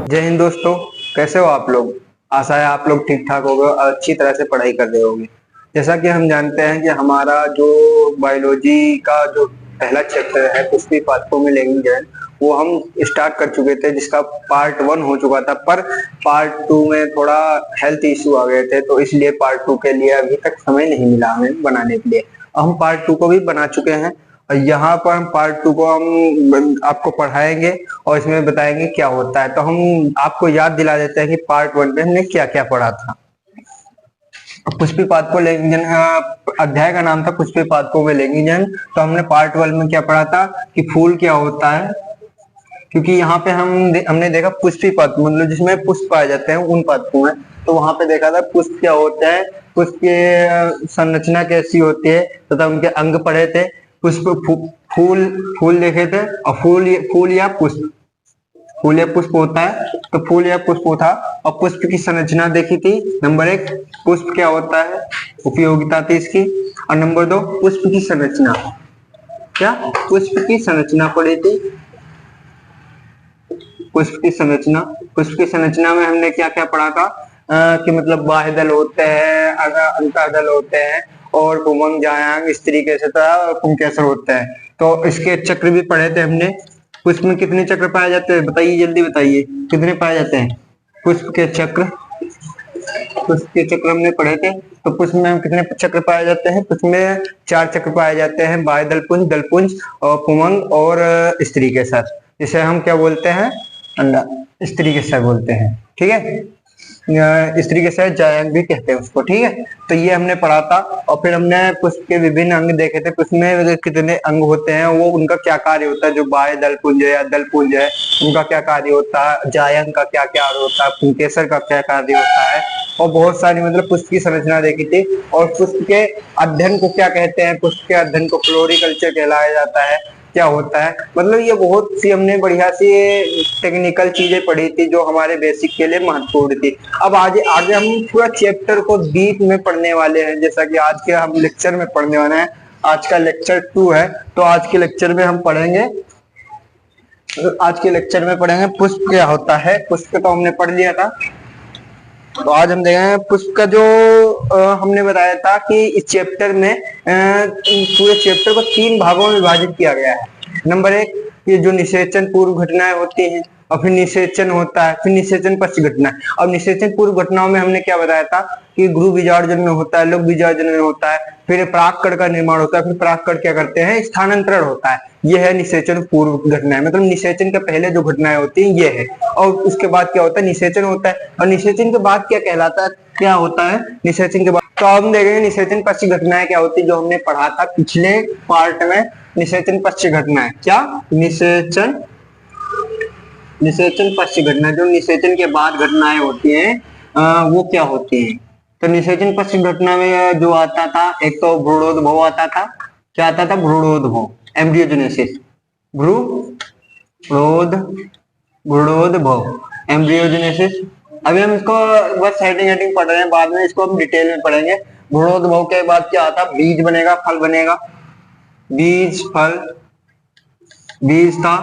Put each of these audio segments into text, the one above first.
जय हिंद दोस्तों। कैसे हो आप लोग। आशा है आप लोग ठीक ठाक होगे और अच्छी तरह से पढ़ाई कर रहे होंगे। जैसा कि हम जानते हैं कि हमारा जो बायोलॉजी का जो पहला चैप्टर है पुष्पी पादपों में लैंगिक जलन, वो हम स्टार्ट कर चुके थे, जिसका पार्ट 1 हो चुका था। पर पार्ट 2 में थोड़ा हेल्थ इश्यू आ गए थे, तो इसलिए पार्ट 2 के लिए अभी तक समय नहीं मिला हमें बनाने के लिए। हम पार्ट 2 को भी बना चुके हैं और यहाँ पर हम पार्ट 2 को हम आपको पढ़ाएंगे और इसमें बताएंगे क्या होता है। तो हम आपको याद दिला देते हैं कि पार्ट 1 में हमने क्या क्या पढ़ा था। पुष्पी पादपों लैंगिक जन, अध्याय का नाम था पुष्पी पादपों में लैंगिक जन। तो हमने पार्ट 1 में क्या पढ़ा था कि फूल क्या होता है, क्योंकि यहाँ पे हमने देखा पुष्पी पादप मतलब जिसमें पुष्प पाए जाते हैं उन पादपों में। तो वहां पे देखा था पुष्प क्या होता है, पुष्प की संरचना कैसी होती है तथा उनके अंग पढ़े थे। पुष्प फूल फूल देखे थे और फूल या पुष्प, फूल या पुष्प होता है तो फूल या पुष्प था। और पुष्प की संरचना देखी थी। नंबर 1 पुष्प क्या होता है, उपयोगिता थी इसकी। और नंबर 2 पुष्प की संरचना, क्या पुष्प की संरचना पढ़ी थी। पुष्प की संरचना, पुष्प की संरचना में हमने क्या क्या पढ़ा था कि मतलब बाह्य दल होते हैं, अंतःदल होते हैं और पुंगव जायांग इस तरीके से पुंकेसर होते हैं। तो इसके चक्र भी पढ़े थे हमने। पुष्प में कितने चक्र पाए जाते हैं बताइए, जल्दी बताइए कितने पाए जाते हैं पुष्प के चक्र। पुष्प के चक्र हमने पढ़े थे। तो पुष्प में कितने चक्र पाए जाते हैं, पुष्प में 4 चक्र पाए जाते हैं, बाह्य दलपुंज, दलपुंज और पुंगव और स्त्री के साथ, जिसे हम क्या बोलते हैं, अंडा, स्त्री के साथ बोलते हैं। ठीक है, स्त्री के साथ जायंग भी कहते हैं उसको। ठीक है, तो ये हमने पढ़ा था। और फिर हमने पुष्प के विभिन्न अंग देखे थे, पुष्प में कितने अंग होते हैं, वो उनका क्या कार्य होता है, जो बाह्य दलपुंज है या दलपुंज है उनका क्या कार्य होता है, जायंग का क्या कार्य होता है, पुंकेसर का क्या कार्य होता है। और बहुत सारी मतलब पुष्प की संरचना देखी थी। और पुष्प के अध्ययन को क्या कहते हैं, पुष्प के अध्ययन को फ्लोरिकल्चर कहलाया जाता है। क्या होता है, मतलब ये बहुत सी हमने बढ़िया सी टेक्निकल चीजें पढ़ी थी जो हमारे बेसिक के लिए महत्वपूर्ण थी। अब आगे आगे हम पूरा चैप्टर को डीप में पढ़ने वाले हैं, जैसा कि आज के हम लेक्चर में पढ़ने वाले हैं। आज का लेक्चर 2 है, तो आज के लेक्चर में हम पढ़ेंगे, आज के लेक्चर में पढ़ेंगे पुष्प क्या होता है। पुष्प तो हमने पढ़ लिया था, तो आज हम देखेंगे पुष्प का जो हमने बताया था कि इस चैप्टर में पूरे चैप्टर को 3 भागों में विभाजित किया गया है। नंबर 1 ये जो निषेचन पूर्व घटनाएं होती हैं, और फिर निषेचन होता है, फिर निषेचन पश्च घटना। अब निषेचन पूर्व घटनाओं में हमने क्या बताया था कि गृह बीजार्जन में होता है, लोक बीजार्जन में होता है, फिर परागकण का निर्माण होता है, फिर परागकण क्या करते हैं, स्थानांतरण होता है। ये है निषेचन पूर्व घटनाएं, मतलब निषेचन के पहले जो घटनाएं होती हैं ये है। और उसके बाद क्या होता है, निषेचन होता है। और निषेचन के बाद क्या कहलाता है, क्या होता है निषेचन के बाद। तो हम देखेंगे निषेचन पश्च घटनाएं क्या होती है, जो हमने पढ़ा था पिछले पार्ट में। निषेचन पश्च घटनाएं, क्या निषेचन, निषेचन पश्च घटना, जो निषेचन के बाद घटनाएं होती हैं वो क्या होती हैं। तो निषेचन पश्च घटना में जो आता था, एक तो भ्रूणोद्भव आता था। क्या आता था, भ्रूणोद्भव, एम्ब्रियोजेनेसिस, भ्रूणोद्भव, एम्ब्रियोजेनेसिस। अभी हम इसको बस हेडिंग हेडिंग पढ़ रहे हैं, बाद में इसको हम डिटेल में पढ़ेंगे। भ्रूणोद्भव के बाद क्या आता, बीज बनेगा, फल बनेगा, बीज फल, बीज था,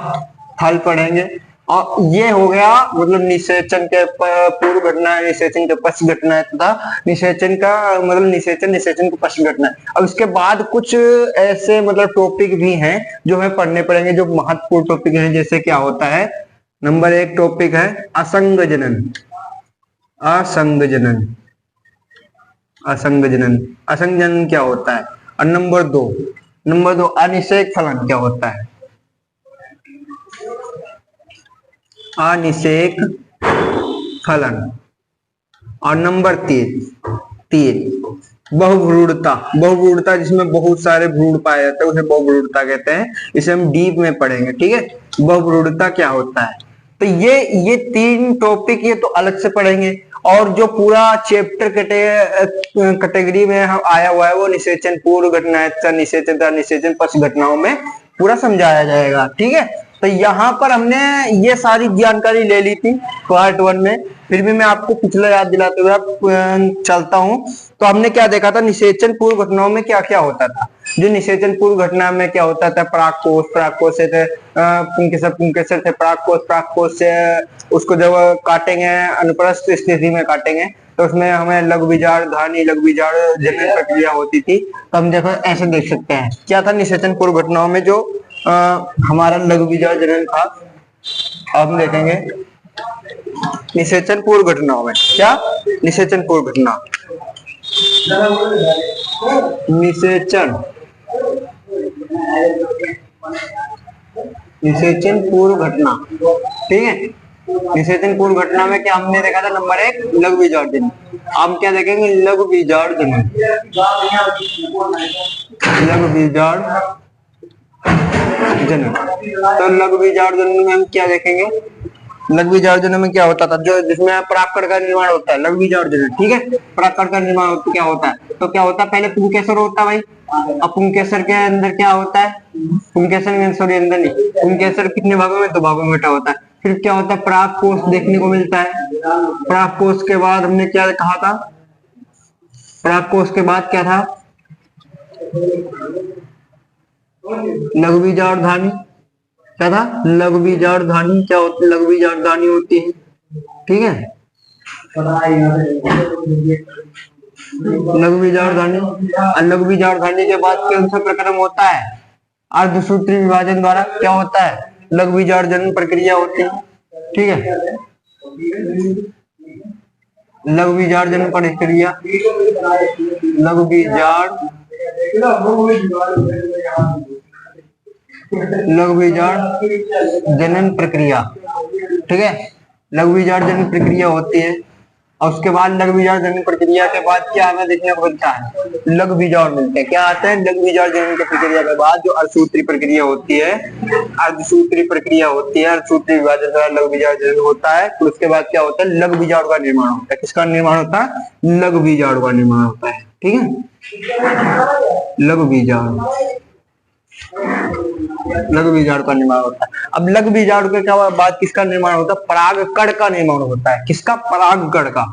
फल पढ़ेंगे। और ये हो गया मतलब निषेचन के पूर्व घटना, निषेचन के पश्च घटना तथा निषेचन का मतलब निषेचन, निषेचन के पश्च घटना। अब इसके बाद कुछ ऐसे मतलब टॉपिक भी हैं जो हमें पढ़ने पड़ेंगे, जो महत्वपूर्ण टॉपिक हैं। जैसे क्या होता है, नंबर 1 टॉपिक है असंग जनन, असंग जनन, असंग जनन, असंग जनन क्या होता है। और नंबर 2 अनिषेक फलन क्या होता है, अनिषेक फलन। और नंबर 3 बहुभ्रूणता, बहुभ्रूणता जिसमें बहुत सारे भ्रूण पाए जाते हैं उसे बहुभ्रूणता कहते हैं। इसे हम डीप में पढ़ेंगे। ठीक है, बहुभ्रूणता क्या होता है। तो ये 3 टॉपिक ये तो अलग से पढ़ेंगे। और जो पूरा चैप्टर कैटेगरी में हम आया हुआ है वो निषेचन पूर्व घटनाएं, निषेचन, निषेचन पश्च घटनाओं में पूरा समझाया जाएगा। ठीक है, तो यहाँ पर हमने ये सारी जानकारी ले ली थी पार्ट 1 में। फिर भी मैं आपको पिछला याद दिलाते हुए चलता हूँ। तो हमने क्या देखा था, निषेचन पूर्व घटनाओं में क्या क्या होता था। जो निषेचन पूर्व घटना में क्या होता था, परागकोश, परागकोश से पुंकेसर, पुंकेसर से परागकोश, परागकोश से उसको जब काटेंगे अनुप्रस्थ स्थिति में काटेंगे तो उसमें हमें लघु बीजाणु धानी, लघु बीजाणु जनन प्रक्रिया होती थी। तो हम देखो ऐसे देख सकते हैं क्या था निषेचन पूर्व घटनाओं में जो हमारा लघु बीजाणु जनन था। अब देखेंगे निषेचन पूर्व घटनाओं में क्या, निषेचन पूर्व घटना, निषेचन, निषेचन पूर्व घटना, ठीक है। निषेचन पूर्व घटना में क्या हमने देखा था, नंबर 1 लघु बीजाणु जनन। हम क्या देखेंगे, लघु बीजाणु जनन, लघु बीजाणु जनन। तो लघु बीजाणु जनन में हम क्या देखेंगे, लघु बीजाणु जनन में क्या होता था, जो जिसमें परागकण का निर्माण होता है, लघु बीजाणु जनन, ठीक है। परागकण का निर्माण क्या होता है, तो क्या होता है, पहले पुंकेसर होता है भाई। अब पुंकेसर के अंदर क्या होता है, पुंकेसर सॉरी अंदर नहीं, पुंकेसर कितने भागों में, 2 भागों में बटा होता है। फिर क्या होता है, परागकोश देखने को मिलता है। परागकोश के बाद हमने क्या कहा था, परागकोश के बाद क्या था, लघु बीजाणु धानी, क्या था, लघु बीजाणु धानी। क्या होती है, लघु बीजाणु धानी होती है, ठीक है, लघु बीजाणु धानी। लघु बीजाणु धानी के बाद कौन सा प्रक्रम होता है, अर्धसूत्री विभाजन द्वारा क्या होता है, लघु बीजाणु जनन प्रक्रिया होती है, ठीक है, लघु बीजाणु जनन प्रक्रिया, लघु बीजाणु, लघु बीजाणु जनन प्रक्रिया, ठीक है, लघु बीजाणु जनन प्रक्रिया होती है। और उसके बाद लघु बीजाणु जनन प्रक्रिया के बाद क्या हमें देखने को मिलता है, लघु बीजाणु मिलते हैं। क्या आते हैं, लघु बीजाणु जनन की प्रक्रिया के बाद जो अर्धसूत्री प्रक्रिया होती है, अर्धसूत्री प्रक्रिया होती है, अर्धसूत्री विभाजन द्वारा लघु बीजाणु जनन होता है। फिर उसके बाद क्या होता है, लघु बीजाणु का निर्माण होता है। किसका निर्माण होता है, लघु बीजाणु का निर्माण होता है, ठीक है, लघु बीजाणु, लघु बीजाणु का निर्माण होता है। अब लघु बीजाणु के क्या बाद किसका निर्माण होता है, परागकण का निर्माण होता है। किसका, परागकण का,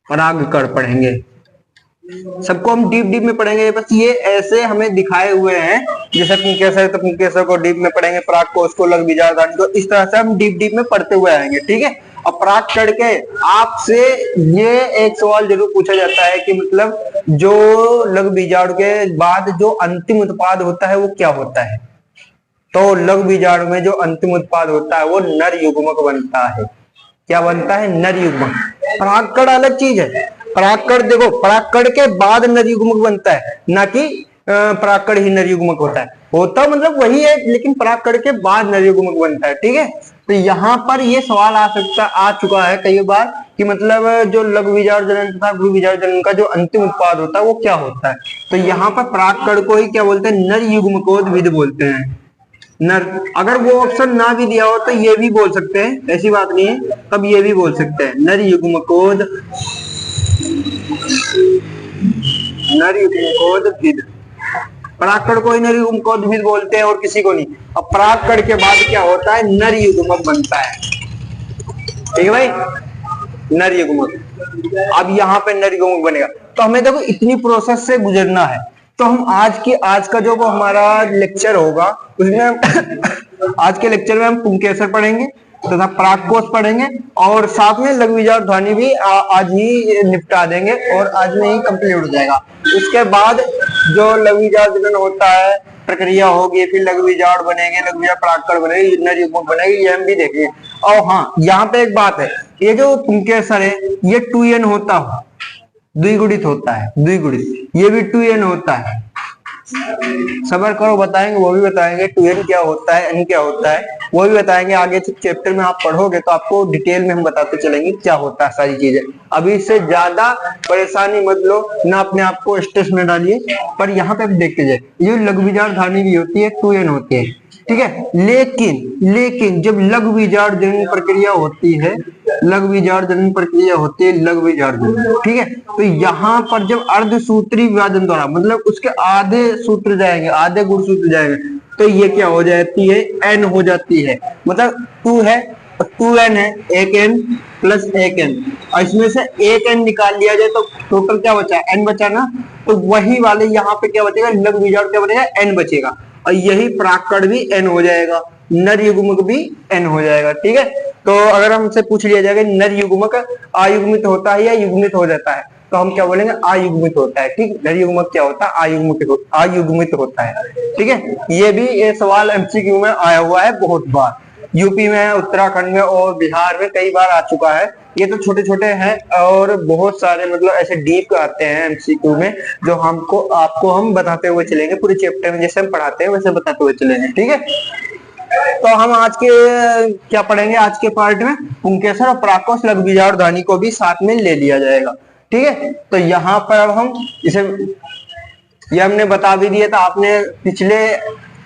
परागकण पढ़ेंगे, सबको हम डीप डीप में पढ़ेंगे। बस ये ऐसे हमें दिखाए हुए हैं, जैसे पुंकेसर तो पुंकेसर को डीप में पढ़ेंगे, परागकोश को, लघु बीजाणु धानी को, इस तरह से हम डीप डीप में पढ़ते हुए आएंगे, ठीक है। और परागकण के आपसे ये एक सवाल जरूर पूछा जाता है कि मतलब जो लघु बीजाणु के बाद जो अंतिम उत्पाद होता है वो क्या होता है। तो लघु बीजाणु में जो अंतिम उत्पाद होता है वो नर युग्मक बनता है। क्या बनता है, नर युग्मक। परागकण अलग चीज है, परागकण देखो, परागकण के बाद नर युग्मक बनता है, ना कि परागकण ही नर युग्मक होता मतलब वही है, लेकिन परागकण के बाद नर युग्मक बनता है, ठीक है। तो यहाँ पर ये सवाल आ चुका है कई बार कि मतलब जो लघु बीजाणु जनन तथा गुरु बीजाणु जनन का जो अंतिम उत्पाद होता है वो क्या होता है। तो यहाँ पर परागकण को ही क्या बोलते हैं, नर युग्मकोद्भिद बोलते हैं। नर, अगर वो ऑप्शन ना भी दिया हो तो ये भी बोल सकते हैं, ऐसी बात नहीं है, तब ये भी बोल सकते हैं, नर युग्मकोद, नर युग्मकोद्भिद। परागकण को ही नर युग्मकोद्भिद बोलते हैं और किसी को नहीं। अब परागकण के बाद क्या होता है, नर युग्मक बनता है, ठीक है भाई, नर युग्मक। अब यहाँ पे नर युग्मक बनेगा। तो हमें देखो इतनी प्रोसेस से गुजरना है। तो हम आज का जो हमारा लेक्चर होगा उसमें आज के लेक्चर में हम पुंकेसर पढ़ेंगे तथा परागकोश पढ़ेंगे और साथ में लघु बीजाणु धानी भी आज ही निपटा देंगे और आज में ही कंप्लीट हो जाएगा। उसके बाद जो लघु बीजाणु जनन होता है प्रक्रिया होगी, फिर लघु बीजाणु बनेंगे, लघु बीजाणु परागकण बनेंगे, नर युग्मक बनेंगे, ये हम भी देखेंगे। और हाँ, यहाँ पे एक बात है, ये जो पुंकेसर है ये 2n होता है, द्विगुणित होता है, द्विगुणित, ये भी 2n होता है। सबर करो, बताएंगे, वो भी बताएंगे 2n क्या होता है, n क्या होता है, वो भी बताएंगे। आगे चैप्टर में आप पढ़ोगे तो आपको डिटेल में हम बताते चलेंगे क्या होता है सारी चीजें। अभी इससे ज्यादा परेशानी मत लो, ना अपने आप को स्ट्रेस में डालिए, पर यहाँ पे देखते जाए, ये लघु बीजाणु धानी भी होती है, 2n होती है, ठीक है। लेकिन जब लघु बीजाणु जनन प्रक्रिया होती है, लघु बीजाणु जनन प्रक्रिया होती है, लघु बीजाणु जनन, ठीक है। तो यहाँ पर जब अर्धसूत्री विभाजन द्वारा मतलब उसके आधे सूत्र जाएंगे, आधे गुणसूत्र जाएंगे, तो ये क्या हो जाती है, n हो जाती है। मतलब 2 है 2n है, एक n प्लस एक n, और इसमें से एक n निकाल लिया जाए तो टोटल क्या बचा, n बचा ना। तो वही वाले यहाँ पे क्या बचेगा, लघु बीजाणु क्या बचेगा, n बचेगा, और यही परागकण भी n हो जाएगा, नर युग्मक भी n हो जाएगा। ठीक है, तो अगर हमसे पूछ लिया जाएगा नर युग्मक आयुग्मित होता है या युग्मित हो जाता है, तो हम क्या बोलेंगे, आयुग्मित होता है। ठीक, नर युग्मक क्या होता है, आयुग्मित होता है। ठीक है, ये भी ये सवाल एमसीक्यू में आया हुआ है बहुत बार, यूपी में, उत्तराखंड में और बिहार में कई बार आ चुका है। ये तो छोटे छोटे हैं और बहुत सारे मतलब ऐसे डीप आते हैं एमसीक्यू में, जो हमको आपको हम बताते हुए चलेंगे पूरे चैप्टर में, जैसे हम पढ़ाते हैं वैसे बताते हुए चलेंगे। ठीक है, तो हम आज के क्या पढ़ेंगे, आज के पार्ट में पुंकेसर और परागकोश, लघु बीजाणु धानी को भी साथ में ले लिया जाएगा। ठीक है, तो यहाँ पर अब हम इसे, ये हमने बता भी दिया था, आपने पिछले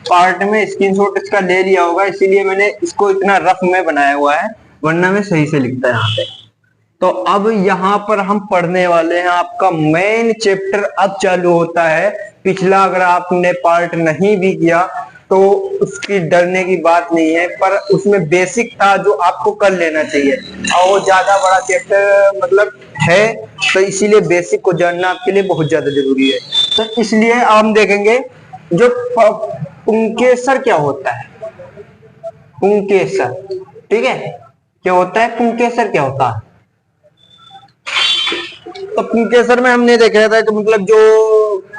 पार्ट में स्क्रीनशॉट इसका ले लिया होगा, इसीलिए मैंने इसको इतना रफ में बनाया हुआ है, वरना मैं सही से लिखता है यहाँ पे। तो अब यहाँ पर हम पढ़ने वाले हैं, आपका मेन चैप्टर अब चालू होता है। पिछला अगर आपने पार्ट नहीं भी किया तो उसकी डरने की बात नहीं है, पर उसमें बेसिक था जो आपको कर लेना चाहिए, और वो ज्यादा बड़ा चैप्टर मतलब है, तो इसीलिए बेसिक को जानना आपके लिए बहुत ज्यादा जरूरी है। तो इसलिए हम देखेंगे जो पुंकेसर क्या होता है, पुंकेसर। ठीक है, क्या होता है पुंकेसर, क्या होता है। तो पुंकेसर में हमने देखा था कि मतलब जो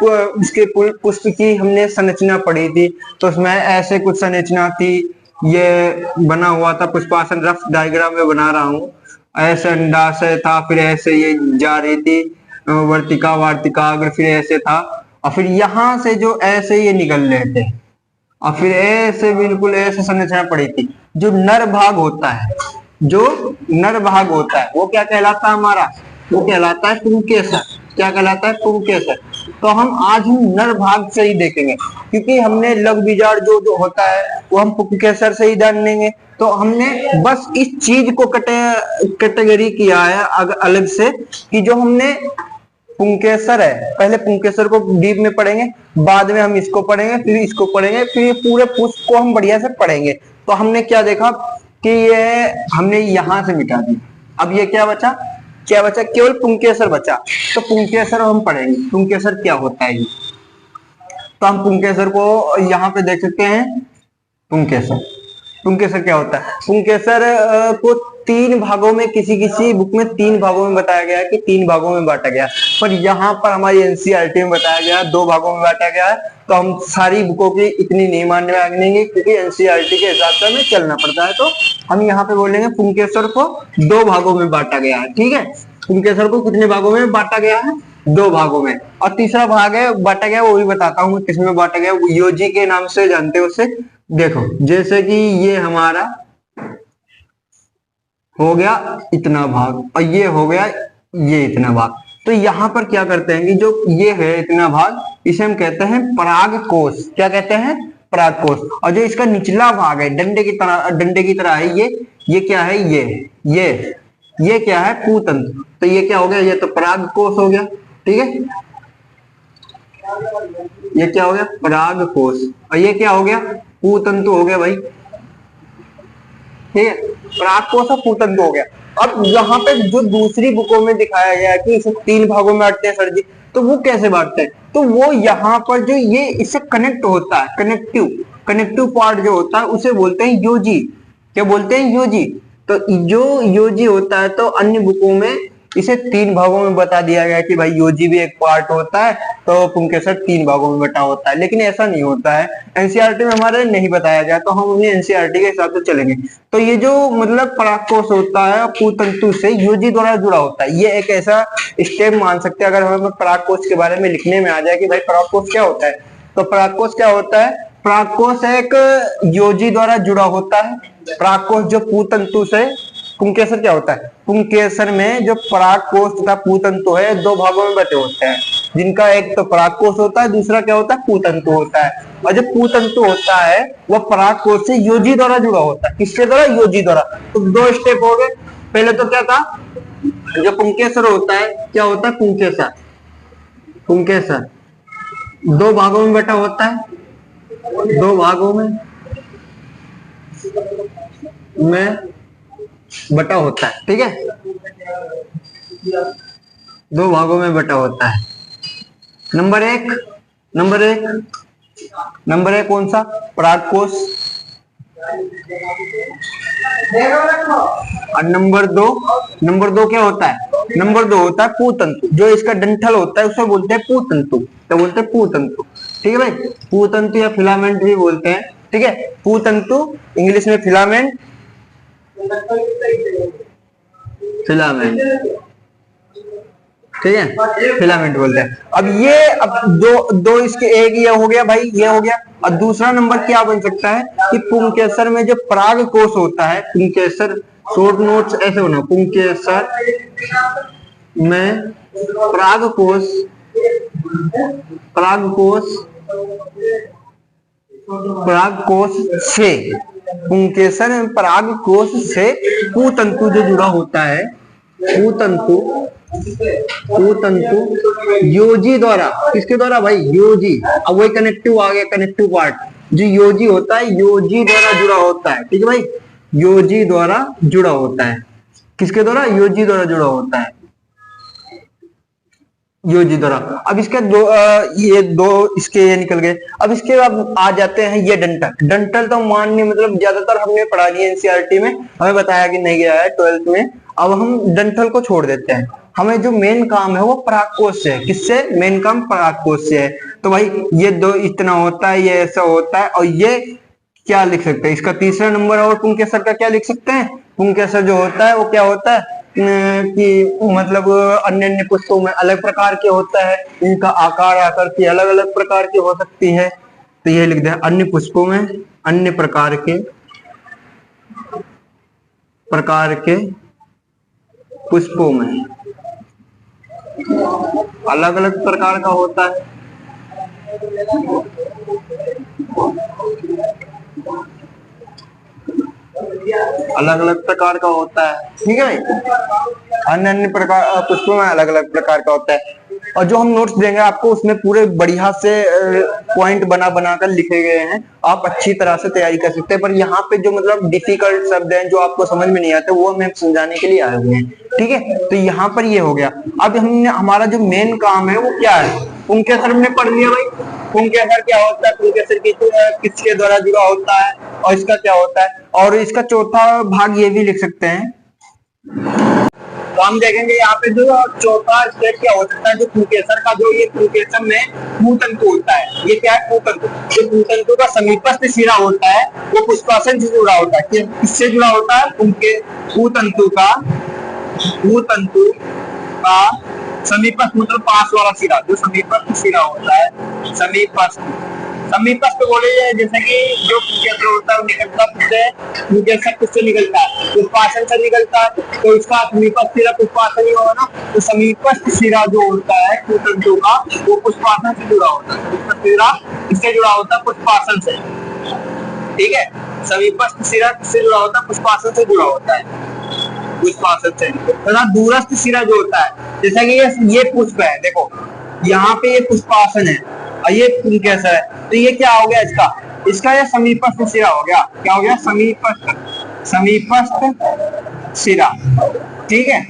उसके पुष्प की हमने संरचना पढ़ी थी, तो उसमें ऐसे कुछ संरचना थी, ये बना हुआ था पुष्पासन, रफ डायग्राम में बना रहा हूँ, ऐसे अंडाशय था, फिर ऐसे ये जा रही थी वर्तिका वार्तिकाग्र, फिर ऐसे था, और फिर यहाँ से जो ऐसे ये निकल रहे थे, और फिर ऐसे बिल्कुल ऐसे संरचना पड़ी थी। जो नर भाग होता है, जो नर भाग होता है वो क्या कहलाता है हमारा, वो कहलाता है पुंकेसर। क्या कहलाता है, पुंकेसर। तो हम आज हम नर भाग से ही देखेंगे, क्योंकि हमने लघु बीजाणु जो होता है वो हम पुंकेसर से ही जान लेंगे। तो हमने बस इस चीज को कैटेगरी किया है अलग से, कि जो हमने पुंकेसर है, पहले पुंकेसर को डीप में पढ़ेंगे, बाद में हम इसको पढ़ेंगे, फिर इसको पढ़ेंगे, फिर पूरे पुष्प को हम बढ़िया से पढ़ेंगे। तो हमने क्या देखा कि ये हमने यहां से मिटा दी, अब ये क्या बचा, क्या बचा, केवल पुंकेसर बचा। तो पुंकेसर हम पढ़ेंगे, पुंकेसर क्या होता है। तो हम पुंकेसर को यहाँ पे देख सकते हैं, पुंकेसर, पुंकेसर क्या होता है। पुंकेसर को तीन भागों में, किसी किसी बुक में तीन भागों में बताया गया है कि तीन भागों में बांटा गया, पर यहाँ पर हमारी एनसीईआरटी में बताया गया है दो भागों में बांटा गया है। तो हम सारी बुकों की इतनी नहीं मानेंगे, क्योंकि एनसीईआरटी के हिसाब से हमें चलना पड़ता है। तो हम यहाँ पे बोलेंगे पुंकेसर को दो भागों में बांटा गया है। ठीक है, पुंकेसर को कितने भागों में बांटा गया है, दो भागों में। और तीसरा भाग है बांटा गया, वो भी बताता हूँ किसमें बांटा गया, योजी के नाम से जानते हो उसे। देखो जैसे कि ये हमारा हो गया इतना भाग, और ये हो गया ये इतना भाग। तो यहाँ पर क्या करते हैं कि जो ये है इतना भाग, इसे हम कहते हैं परागकोश। क्या कहते हैं, परागकोश। और जो इसका निचला भाग है डंडे की तरह है, ये क्या है, ये क्या है, पूतंत्र। तो ये क्या हो गया, ये तो परागकोश हो गया। ठीक है, ये क्या हो गया, परागकोश, और ये क्या हो गया, पूतंतु हो गया भाई। ठीक है, परागकोश और पूतंतु हो गया। अब यहाँ पे जो दूसरी बुकों में दिखाया गया है कि इसे तीन भागों में बांटते हैं सर जी, तो वो कैसे बांटते हैं, तो वो यहाँ पर जो ये इससे कनेक्ट होता है, कनेक्टिव पार्ट जो होता है उसे बोलते हैं योजी। क्या बोलते हैं, योजी। तो जो योजी होता है, तो अन्य बुकों में इसे तीन भागों में बता दिया गया कि भाई योजी भी एक पार्ट होता है, तो पुंकेसर तीन भागों में बटा होता है। लेकिन ऐसा नहीं होता है, एनसीईआरटी में हमारे नहीं बताया गया, तो हम अपनी एनसीईआरटी के हिसाब से चलेंगे। तो ये जो मतलब परागकोश होता है पूतंतु से योजी द्वारा जुड़ा होता है, ये एक ऐसा स्टेप मान सकते हैं। अगर हमें परागकोश के बारे में लिखने में आ जाए कि भाई परागकोश क्या होता है, तो परागकोश क्या होता है, परागकोश एक योजी द्वारा जुड़ा होता है। परागकोश जो पूतंतु से, पुंकेसर क्या होता है, पुंकेसर में जो परागकोश तथा पूतंतु है दो भागों में बटे होते हैं, जिनका एक तो परागकोश होता है, दूसरा क्या होता है, पूतंतु होता है। और जो पूतंतु होता है वह परागकोश से योजी द्वारा जुड़ा होता है। किसके द्वारा, योजी द्वारा। तो दो स्टेप हो गए। पहले तो क्या था, जो पुंकेसर होता है, क्या होता है, पुंकेसर दो भागों में बटा होता है, दो भागों में बटा होता है, ठीक है, दो भागों में बटा होता है। नंबर एक, नंबर एक, नंबर एक कौन सा? परागकोश। और नंबर दो, नंबर दो क्या होता है? नंबर दो होता है पूतंतु। जो इसका डंठल होता है उसे बोलते हैं पूतंतु। तो बोलते हैं पूतंतु, ठीक है भाई। पूतंतु या फिलामेंट भी बोलते हैं, ठीक है। पूतंतु इंग्लिश में फिलामेंट, फिलामेंट, ठीक है, फिलामेंट बोलते हैं। अब ये, अब दो दो इसके, एक ये हो गया भाई, ये हो गया। और दूसरा नंबर क्या बन सकता है कि पुंकेसर में जो परागकोश होता है, पुंकेसर, शॉर्ट नोट्स ऐसे होना, पुंकेसर में परागकोश, परागकोश, परागकोश से, पुंकेसर में परागकोश से पूतंतु जो जुड़ा होता है, पूतंतु, पूतंतु योजी द्वारा, किसके द्वारा भाई? योजी। अब वही कनेक्टिव आ गया, कनेक्टिव पार्ट जो योजी होता है, योजी द्वारा जुड़ा होता है, ठीक है भाई, योजी द्वारा जुड़ा होता है। किसके द्वारा? योजी द्वारा जुड़ा होता है, योजी द्वारा। अब इसके दो ये दो इसके ये निकल गए। अब इसके अब आ जाते हैं ये डंटल। डंटल तो माननीय मतलब ज्यादातर हमने पढ़ा लिया एनसीईआरटी में, हमें बताया कि नहीं गया है 12th में। अब हम डंटल को छोड़ देते हैं। हमें जो मेन काम है वो परागकोश से है। किससे? मेन काम परागकोश से है। तो भाई ये दो इतना होता है, ये ऐसा होता है, और ये क्या लिख सकते हैं? इसका तीसरा नंबर और पुंकेसर का क्या लिख सकते हैं? पुंकेसर जो होता है वो क्या होता है कि मतलब अन्य अन्य पुष्पों में अलग प्रकार के होता है, इनका आकार आकृति अलग अलग प्रकार की हो सकती है। तो ये लिख दे, अन्य पुष्पों में, अन्य प्रकार के, प्रकार के पुष्पों में अलग अलग प्रकार का होता है। अलग अलग प्रकार का होता है, ठीक है भाई। अन्य अन्य प्रकार पुष्पों में अलग अलग प्रकार का होता है। और जो हम नोट्स देंगे आपको उसमें पूरे बढ़िया से पॉइंट बना बना कर लिखे गए हैं, आप अच्छी तरह से तैयारी कर सकते हैं। पर यहाँ पे जो मतलब डिफिकल्ट शब्द हैं जो आपको समझ में नहीं आते, वो हम समझाने के लिए आए हुए हैं, ठीक है। तो यहाँ पर ये हो गया। अब हमने, हमारा जो मेन काम है वो क्या है? पुंकेसर हमने पढ़ लिया भाई, पुंकेसर क्या होता है, पुंकेसर किसके द्वारा जुड़ा होता है, और इसका क्या होता है। और इसका चौथा भाग ये भी लिख सकते हैं। तो हम देखेंगे यहाँ पे जो चौथा स्टेप क्या हो सकता है, जो पुंकेसर का, जो ये पुंकेसर में पूतंतु होता है, ये क्या है? पूतंतु। जो पूतंतु का समीपस्थ शिरा होता है वो पुष्पासन से जुड़ा होता है। किससे जुड़ा होता है? पूतंतु का, पूतंतु का समीपस्थ मतलब पास वाला शिरा, जो समीपस्थ शिरा होता है, समीपस्थ, समीपस्थ बोले जैसे कि जो पुंकेसर होता है निकलता किससे? पुंकेसर किससे निकलता है? पुष्पासन से निकलता है। तो इसका समीपस्थ शिरा पुष्पासन ही होगा ना। तो समीपस्थ शिरा जो होता है पूतंतु का, वो पुष्पासन से जुड़ा होता है। पुष्पस्थ शिरा किससे जुड़ा होता है? पुष्पासन से, ठीक है। समीपस्थ शिरा किससे जुड़ा होता है? पुष्पासन से जुड़ा होता है, पुष्पासन से। तथा दूरस्थ शिरा जो होता है, जैसा कि ये पुष्प है, देखो यहाँ पे ये पुष्पासन है और ये पुंकेसर है, तो ये क्या हो गया? इसका ये समीपस्थ शिरा हो गया। क्या हो गया? समीपस्थ, समीपस्थ शिरा, ठीक है।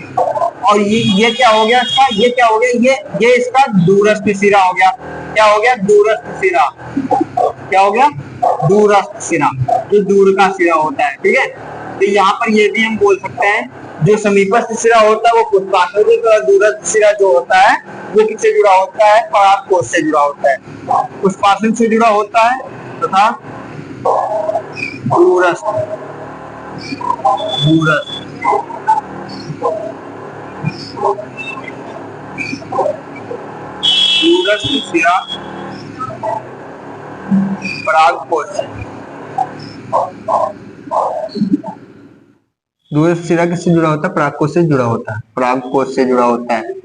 और ये क्या हो गया इसका? ये क्या हो गया? ये इसका दूरस्थ शिरा हो गया। क्या हो गया? दूरस्थ शिरा। क्या हो गया? दूरस्थ शिरा, जो दूर का शिरा होता है, ठीक है। तो यहाँ पर ये भी हम बोल सकते हैं, जो समीपस्थ शिरा होता है वो पुष्पासन से, दूरस्थ शिरा जो होता है वो किससे जुड़ा होता है? परागकोश से जुड़ा होता है, पुष्पासन से जुड़ा होता है, तथा दूरस्थ, दूरस्थ, दूरस्थ शिरा परागकोश। दूरस्थ शिरा किससे जुड़ा होता है? परागकोश से जुड़ा होता है, परागकोश से जुड़ा होता है।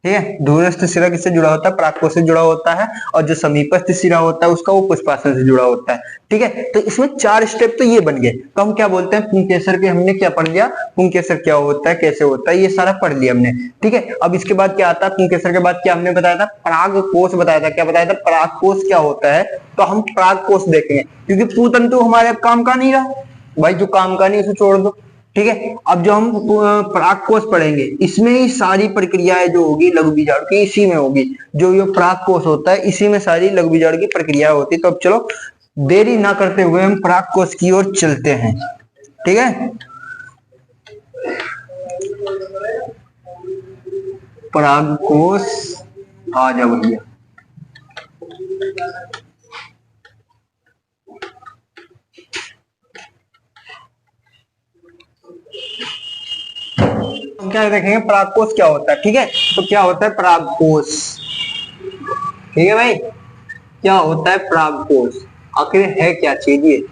ठीक ठीक है। दूरस्थ शिरा किससे जुड़ा होता है? परागकोश से जुड़ा होता है, और जो समीपस्थ शिरा होता है उसका वो पुष्पासन से जुड़ा होता है। ठीक है, तो इसमें 4 स्टेप तो ये बन गए। तो हम क्या बोलते हैं, पुंकेसर के हमने क्या पढ़ लिया, पुंकेसर क्या होता है, कैसे होता है, ये सारा पढ़ लिया हमने। ठीक है, अब इसके बाद क्या आता है, पुंकेसर के बाद क्या हमने बताया था, परागकोश बताया था। क्या बताया था, परागकोश क्या होता है। तो हम परागकोश देखेंगे, क्योंकि पूतंतु हमारे अब काम का नहीं रहा भाई, जो काम का नहीं उसे छोड़ दो। ठीक है, अब जो हम परागकोश पढ़ेंगे, इसमें ही सारी प्रक्रियाएं जो होगी लघु बीजाणु की इसी में होगी। जो ये परागकोश होता है इसी में सारी लघु बीजाणु की प्रक्रिया होती है। तो अब चलो देरी ना करते हुए हम परागकोश की ओर चलते हैं। ठीक है, परागकोश आ जाओ भैया। हम क्या देखेंगे, परागकोश क्या होता है। ठीक है, तो क्या होता है परागकोश। ठीक है भाई, क्या होता है परागकोश, आखिर है क्या चीज ये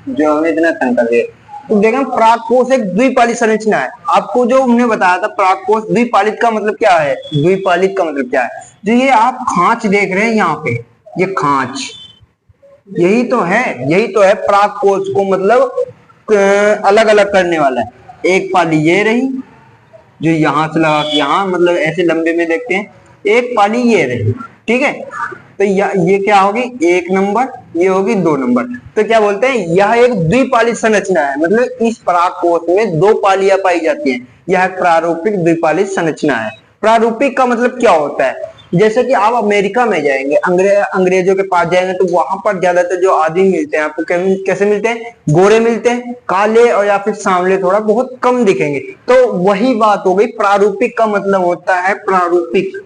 जो हमें इतना तंग कर दिया। तो देखें, परागकोश एक द्विपालित संरचना है। आपको जो हमने बताया था परागकोश द्विपालित का मतलब क्या है, द्विपालित का मतलब क्या है। जो ये आप खांच देख रहे हैं यहाँ पे, ये खांच, यही तो है, यही तो है परागकोश को मतलब अलग अलग करने वाला है। एक पाली ये रही जो यहां से लगा के यहां, मतलब ऐसे लंबे में देखते हैं, एक पाली ये रही। ठीक है, तो ये क्या होगी, 1 नंबर, ये होगी 2 नंबर। तो क्या बोलते हैं, यह एक द्विपालित संरचना है। मतलब इस परागकोश में 2 पालियां पाई जाती हैं। यह एक प्रारूपिक द्विपालित संरचना है। प्रारूपिक का मतलब क्या होता है, जैसे कि आप अमेरिका में जाएंगे, अंग्रेजों के पास जाएंगे, तो वहां पर ज्यादातर जो आदमी मिलते हैं आपको कैसे मिलते हैं, गोरे मिलते हैं, काले और या फिर सांवले थोड़ा बहुत कम दिखेंगे। तो वही बात हो गई, प्रारूपिक का मतलब होता है प्रारूपिक।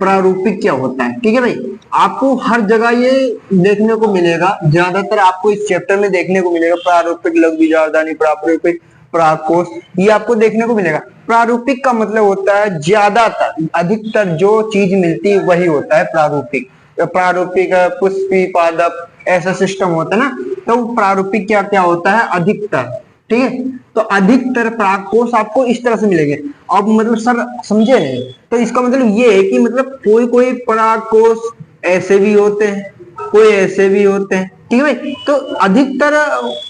प्रारूपिक क्या होता है, ठीक है भाई, आपको हर जगह ये देखने को मिलेगा, ज्यादातर आपको इस चैप्टर में देखने को मिलेगा। प्रारूपिक, लघु बीजार्धानी, प्रारूपिक, परागकोश, ये आपको देखने को मिलेगा। प्रारूपिक का मतलब होता है ज्यादातर, अधिकतर जो चीज मिलती है वही होता है प्रारूपिक। प्रारूपिक, पुष्पी, पादप, ऐसा सिस्टम होता है ना। तो प्रारूपिक क्या क्या होता है, अधिकतर। ठीक है, तो अधिकतर परागकोश आपको इस तरह से मिलेंगे। अब मतलब सर समझे नहीं, तो इसका मतलब ये है कि मतलब कोई कोई परागकोश ऐसे भी होते हैं, कोई ऐसे भी होते हैं। ठीक है भाई, तो अधिकतर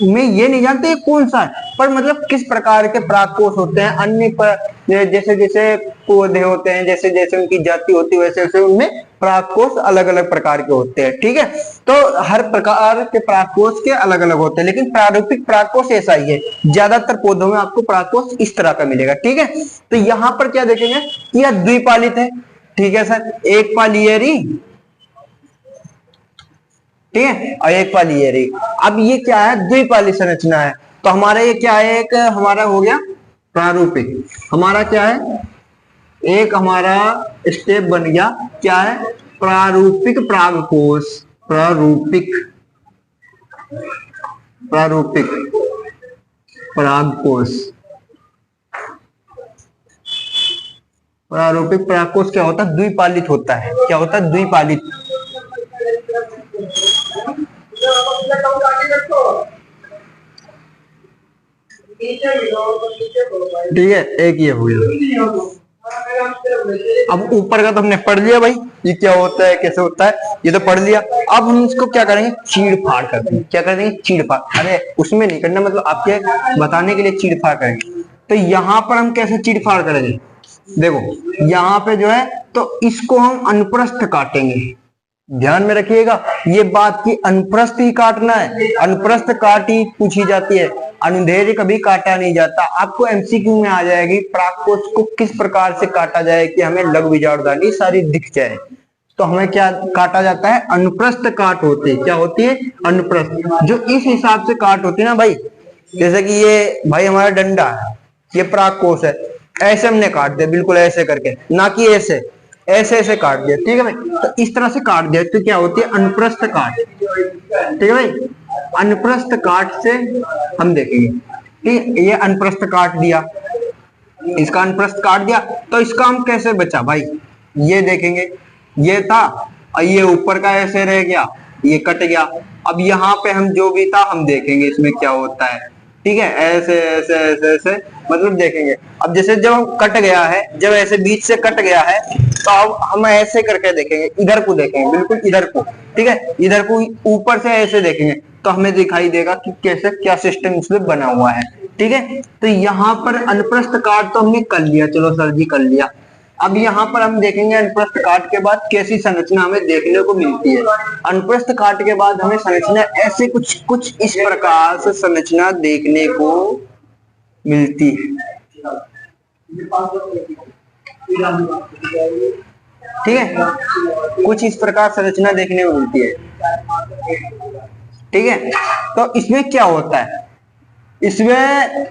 में ये नहीं जानते कौन सा है, पर मतलब किस प्रकार के परागकोश होते हैं। अन्य पर जैसे जैसे पौधे होते हैं, जैसे जैसे उनकी जाति होती है, वैसे वैसे उनमें परागकोश अलग अलग प्रकार के होते हैं। ठीक है, तो हर प्रकार के परागकोश के अलग अलग होते हैं, लेकिन प्रारूपिक परागकोश ऐसा ही है। ज्यादातर पौधों में आपको परागकोश इस तरह का मिलेगा। ठीक है, तो यहाँ पर क्या देखेंगे कि यह द्विपालित है। ठीक है सर, एक पाली ये रही, ठीक है, और एक पाली ये रही। अब ये क्या है, द्विपाली संरचना है। तो हमारा ये क्या है, एक हमारा हो गया प्रारूपिक। हमारा क्या है, एक हमारा स्टेप बन गया, क्या है, प्रारूपिक परागकोश। प्रारूपिक, प्रारूपिक परागकोश। प्रारूपिक परागकोश क्या होता है, द्विपालित होता है। क्या होता है, द्विपालित। ठीक है, एक ये हो गया। अब ऊपर का तो हमने पढ़ लिया भाई, ये क्या होता है, कैसे होता है, ये तो पढ़ लिया। अब हम इसको क्या करेंगे, चीड़ फाड़ कर देंगे। क्या कर देंगे, चीड़ फाड़। अरे उसमें नहीं करना, मतलब आपके बताने के लिए चीड़ फाड़ करेंगे। तो यहाँ पर हम कैसे चीड़ फाड़ करेंगे, देखो यहाँ पे जो है, तो इसको हम अनुप्रस्थ काटेंगे। ध्यान में रखिएगा ये बात की, अनुप्रस्थ ही काटना है। अनुप्रस्थ काटी पूछी जाती है, अनुदैर्ध्य कभी काटा नहीं जाता। आपको एमसीक्यू में आ जाएगी परागकोश को किस प्रकार से काटा जाए कि हमें लघु बीजार्धानी सारी दिख जाए। तो हमें क्या काटा जाता है, अनुप्रस्थ काट होती है। क्या होती है, अनुप्रस्थ, जो इस हिसाब से काट होती है ना भाई। जैसे कि ये भाई हमारा डंडा है, ये परागकोश है, ऐसे हमने काट दिया, बिल्कुल ऐसे करके, ना कि ऐसे ऐसे ऐसे काट दिया। ठीक है भाई, तो इस तरह से काट दिया तो क्या होती है, अनुप्रस्थ काट। ठीक है भाई, अनुप्रस्थ काट से हम देखेंगे। ठीक, ये अनुप्रस्थ काट दिया, इसका अनुप्रस्थ काट दिया, तो इसका हम कैसे बचा भाई, ये देखेंगे। ये था और ये ऊपर का ऐसे रह गया, ये कट गया। अब यहाँ पे हम जो भी था हम देखेंगे इसमें क्या होता है। ठीक है, ऐसे ऐसे ऐसे ऐसे मतलब देखेंगे। अब जैसे जब हम कट गया है, जब ऐसे बीच से कट गया है, तो अब हम ऐसे करके देखेंगे, इधर को देखेंगे, बिल्कुल इधर को, ठीक है, इधर को ऊपर से ऐसे देखेंगे तो हमें दिखाई देगा कि कैसे क्या सिस्टम इसमें बना हुआ है। ठीक है, तो यहाँ पर अनुप्रस्थ काट तो हमने कर लिया, चलो सर जी कर लिया। अब यहाँ पर हम देखेंगे अनुप्रस्थ काट के बाद कैसी संरचना हमें देखने को मिलती है। अनुप्रस्थ काट के बाद हमें संरचना ऐसे कुछ कुछ इस प्रकार से संरचना देखने को मिलती है। ठीक है, कुछ इस प्रकार संरचना देखने को मिलती है। ठीक है, तो इसमें क्या होता है, इसमें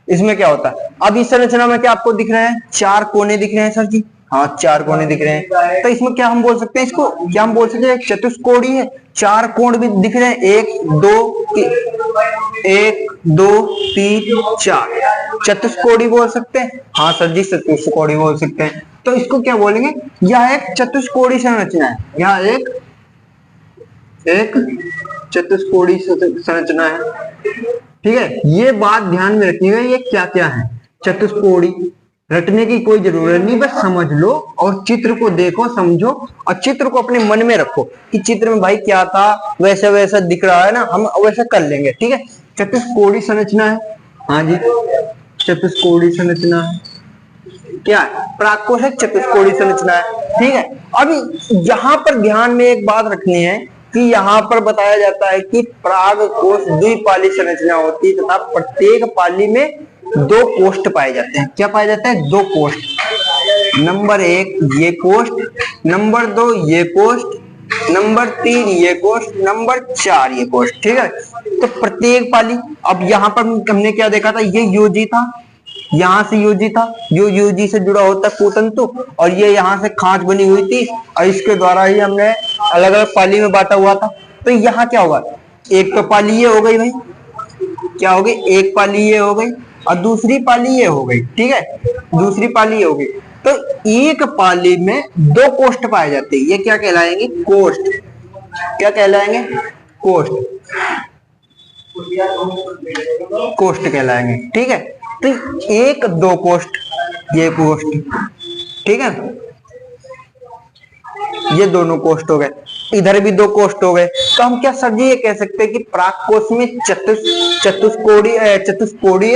इसमें क्या होता है, अब इस संरचना में क्या आपको दिख रहे हैं, चार कोने दिख रहे हैं सर जी, हाँ चार कोने दिख रहे हैं। तो इसमें क्या हम बोल सकते हैं, इसको क्या हम बोल सकते हैं, चतुष्कोणीय है, चार कोण भी दिख रहे हैं, एक दो तीन चार, चतुष्कोणीय बोल सकते हैं। हाँ सर जी चतुष्कोणीय बोल सकते हैं। तो इसको क्या बोलेंगे, यह एक चतुष्कोणीय संरचना है, यह एक चतुष्कोणीय संरचना है। ठीक है, ये बात ध्यान में रखिएगा, ये क्या क्या है, चतुष्कोणीय रटने की कोई जरूरत नहीं, बस समझ लो और चित्र को देखो समझो और चित्र को अपने मन में रखो कि चित्र में भाई क्या था, वैसा वैसा दिख रहा है ना, हम वैसा कर लेंगे। ठीक है, चतुष्कोणीय संरचना है, हाँ जी चतुष्कोणीय संरचना है, क्या है, प्राकोशिक चतुष्कोणीय संरचना है। ठीक है, अब यहाँ पर ध्यान में एक बात रखनी है कि यहाँ पर बताया जाता है कि प्राग कोश द्विपाली संरचना होती है तथा प्रत्येक पाली में दो कोष्ठ पाए जाते हैं। क्या पाए जाते हैं, दो कोष्ठ, नंबर एक ये कोष्ठ, नंबर दो ये कोष्ठ, नंबर तीन ये कोष्ठ, नंबर चार ये कोष्ठ। ठीक है, तो प्रत्येक पाली, अब यहाँ पर हमने क्या देखा था, ये योजी था, यहाँ से योजी था, जो योजी से जुड़ा होता है कूतंतु, और ये यहाँ से खांच बनी हुई थी और इसके द्वारा ही हमने अलग अलग पाली में बांटा हुआ था। तो यहाँ क्या होगा, एक तो पाली ये हो गई भाई, क्या हो गई, एक पाली ये हो गई और दूसरी पाली ये हो गई। ठीक है, दूसरी पाली ये हो गई, तो एक पाली में दो कोष्ठ पाए जाते हैं, ये क्या कहलाएंगे, कोष्ठ। क्या कहलाएंगे, कोष्ठ, कोष्ठ कहलाएंगे। ठीक है, तो एक दो कोष्ठ, ये कोष्ठ, ठीक है, ये दोनों कोष्ठ हो गए, इधर भी दो कोष्ठ हो गए। तो हम क्या सर जी ये कह सकते हैं कि प्राक कोश में चतुष्कोणीय है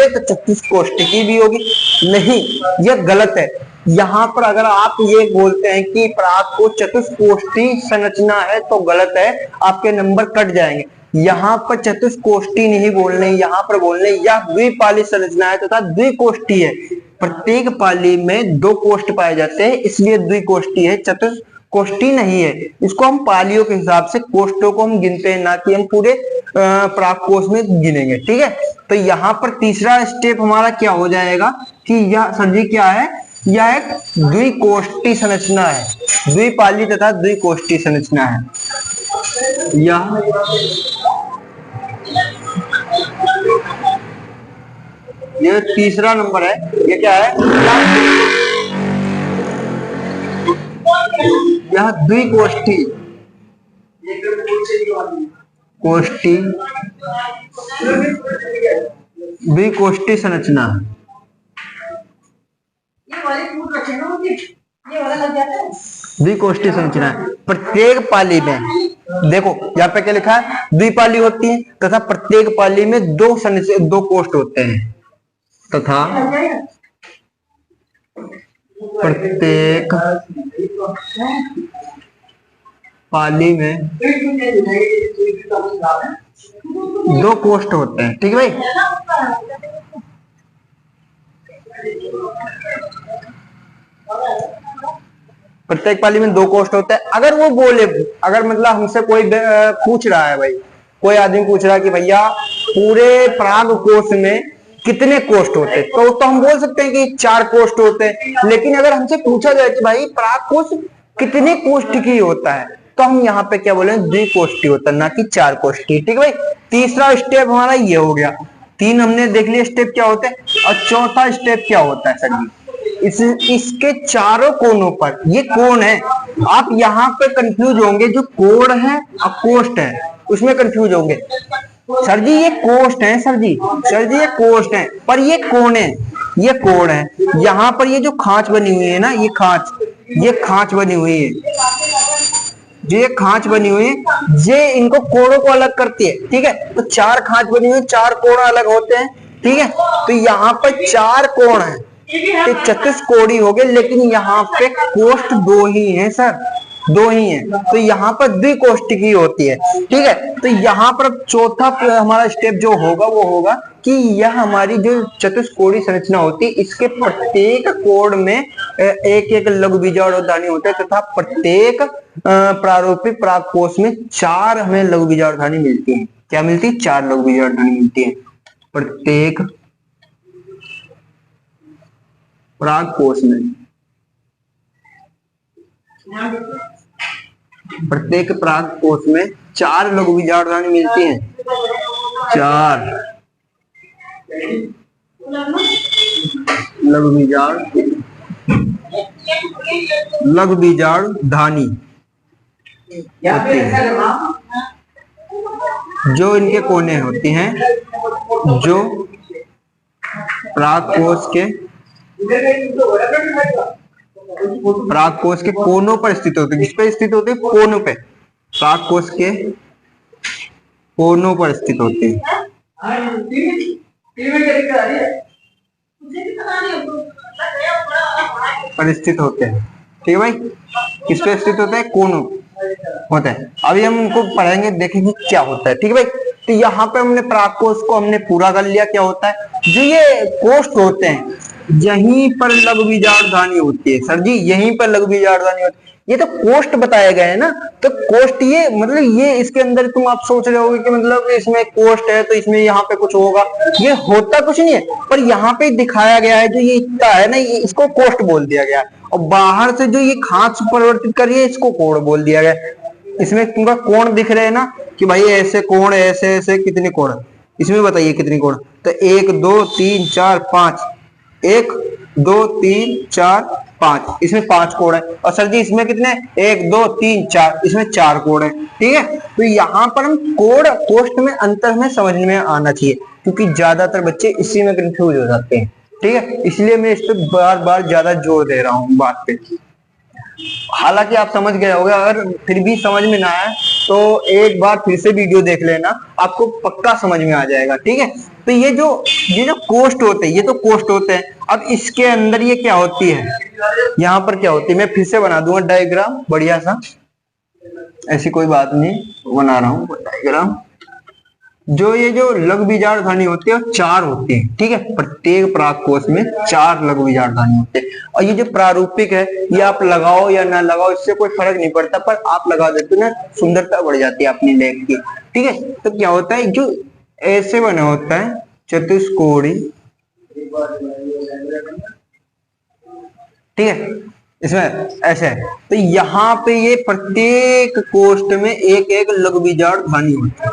तो चतुष्कोष्ठकी भी होगी, नहीं यह गलत है। यहाँ पर अगर आप ये बोलते हैं कि प्राक कोश चतुष्कोष्ठी संरचना है तो गलत है, आपके नंबर कट जाएंगे। यहाँ पर चतुष्कोष्ठी नहीं बोलने, यहाँ पर बोलने यह द्विपाली संरचना है तथा द्विकोष्ठी है, प्रत्येक पाली में दो कोष्ठ पाए जाते हैं इसलिए द्विकोष्ठी है, चतुष्कोष्ठी नहीं है। इसको हम पालियों के हिसाब से कोष्ठों को हम गिनते हैं, ना कि हम पूरे प्राक कोश में गिनेंगे। ठीक है, तो यहाँ पर तीसरा स्टेप हमारा क्या हो जाएगा कि यह सर जी क्या है, यह एक द्विकोष्ठी संरचना है, द्विपाली तथा द्विकोष्ठी संरचना है। यह ये तीसरा नंबर है, ये क्या है, यह द्विकोष्ठी द्विकोष्ठी संरचना है। द्विकोष्ठी संरचना है, प्रत्येक पाली में देखो यहाँ पे क्या लिखा है, द्विपाली होती है तथा प्रत्येक पाली में दो कोष्ठ होते हैं तथा प्रत्येक पाली में दो कोष्ठ होते हैं। ठीक है भाई, प्रत्येक पाली में दो कोष्ठ होते हैं। अगर वो बोले, अगर मतलब हमसे कोई पूछ रहा है भाई, कोई आदमी पूछ रहा है कि भैया पूरे प्राग कोश में कितने कोष्ठ होते हैं, तो हम बोल सकते हैं कि चार कोष्ठ होते हैं। लेकिन अगर हमसे पूछा जाए कि भाई प्राग कोश कितने कोष्ठ की होता है, तो हम यहाँ पे क्या बोले, द्विकोष्ठी होता है, ना कि चार कोष्ठी। ठीक है भाई, तीसरा स्टेप हमारा ये हो गया, तीन हमने देख लिया स्टेप क्या होते हैं, और चौथा स्टेप क्या होता है सर जी, इसके चारों कोनों पर, ये कोण है, आप यहाँ पे कंफ्यूज होंगे, जो कोण है और कोष्ठ है उसमें कंफ्यूज होंगे। सर जी ये कोष्ठ है, सर जी ये कोष्ठ है, पर ये कोण है, ये कोण है। यहाँ पर ये जो खांच बनी हुई है ना, ये खांच बनी हुई है, जो ये खांच बनी हुई है, ये इनको कोणों को अलग करती है। ठीक है, तो 4 खांच बनी हुई, 4 कोण अलग होते हैं। ठीक है, तो यहाँ पर 4 कोण है, तो चतुष्कोणी हो गए, लेकिन यहाँ पे कोष्ठ 2 ही हैं सर, 2 ही हैं, तो यहाँ पर द्विकोष्ठिकी होती है। ठीक है, तो यहाँ पर चौथा हमारा स्टेप जो होगा वो होगा कि यह हमारी जो चतुष्कोणी संरचना होती है, इसके प्रत्येक कोण में एक एक लघु बीजाणु धानी होता है, तथा प्रत्येक प्रारूपिक पराग कोष में 4 हमें लघु बीजाणु धानी मिलती है। क्या मिलती है? 4 लघु बीजाणु धानी मिलती है प्रत्येक पराग कोष में। प्रत्येक पराग कोष में 4 लघु बीजाणु धानी मिलती हैं, 4 लघु बीजाणु धानी होती है, जो इनके कोने होती हैं, जो पराग कोष के कोनों पर स्थित होते हैं। किस पे स्थित होते हैं? कोनों पे, पराग कोष के कोनों पर स्थित होते हैं, पर स्थित होते हैं। ठीक है भाई, किस पे स्थित होता है? कोनों होता है। अभी हम उनको पढ़ेंगे, देखेंगे क्या होता है। ठीक है भाई, तो यहाँ पे हमने पराग कोष को हमने पूरा कर लिया। क्या होता है? जो ये कोष्ठ होते हैं, यहीं पर लघु बीजाणु धानी होती है। सर जी यहीं पर लघु बीजाणु धानी होती है, ये तो कोष्ठ बताया गया है ना, तो कोष्ठ ये मतलब ये इसके अंदर तुम आप सोच रहे होगे कि मतलब इसमें कोष्ठ है तो इसमें यहाँ पे कुछ होगा, ये होता कुछ नहीं है, पर यहाँ पे दिखाया गया है, जो ये इतना है ना, ये इसको कोष्ठ बोल दिया गया, और बाहर से जो ये खांच परिवर्तित कर रही है, इसको कोण बोल दिया गया। इसमें पूरा कोण दिख रहे हैं ना कि भाई ऐसे कोण, ऐसे ऐसे कितने कोण, इसमें बताइए कितने कोण? तो 1 2 3 4 5, 1 2 3 4 5, इसमें 5 कोण है। और सर जी इसमें कितने? 1 2 3 4, इसमें 4 कोण है। ठीक है, तो यहाँ पर हम कोण कोष्ठ में अंतर में समझ में आना चाहिए, क्योंकि ज्यादातर बच्चे इसी में कंफ्यूज हो जाते हैं। ठीक है, इसलिए मैं इस पर बार बार ज्यादा जोर दे रहा हूँ बात पे। हालांकि आप समझ गए होंगे, अगर फिर भी समझ में ना आए तो एक बार फिर से वीडियो देख लेना, आपको पक्का समझ में आ जाएगा। ठीक है, तो ये जो कोष्ठ होते हैं, ये तो कोष्ठ होते हैं। अब इसके अंदर ये क्या होती है, यहाँ पर क्या होती है, मैं फिर से बना दूंगा डायग्राम बढ़िया सा, ऐसी कोई बात नहीं, बना रहा हूँ डायग्राम। जो ये जो लघु बीजाणु धानी होती है, 4 होती है। ठीक है, प्रत्येक पराग कोष में 4 लघु बीजाणु धानी होते हैं। और ये जो प्रारूपिक है, ये आप लगाओ या ना लगाओ, इससे कोई फर्क नहीं पड़ता, पर आप लगा देते ना, सुंदरता बढ़ जाती है अपनी लेख की। ठीक है, तो क्या होता है, जो ऐसे बना होता है चतुष्कोणी, ठीक है, इसमें ऐसे है, तो यहाँ पे ये प्रत्येक कोष्ठ में एक एक लघु बीजाणु धानी होती है।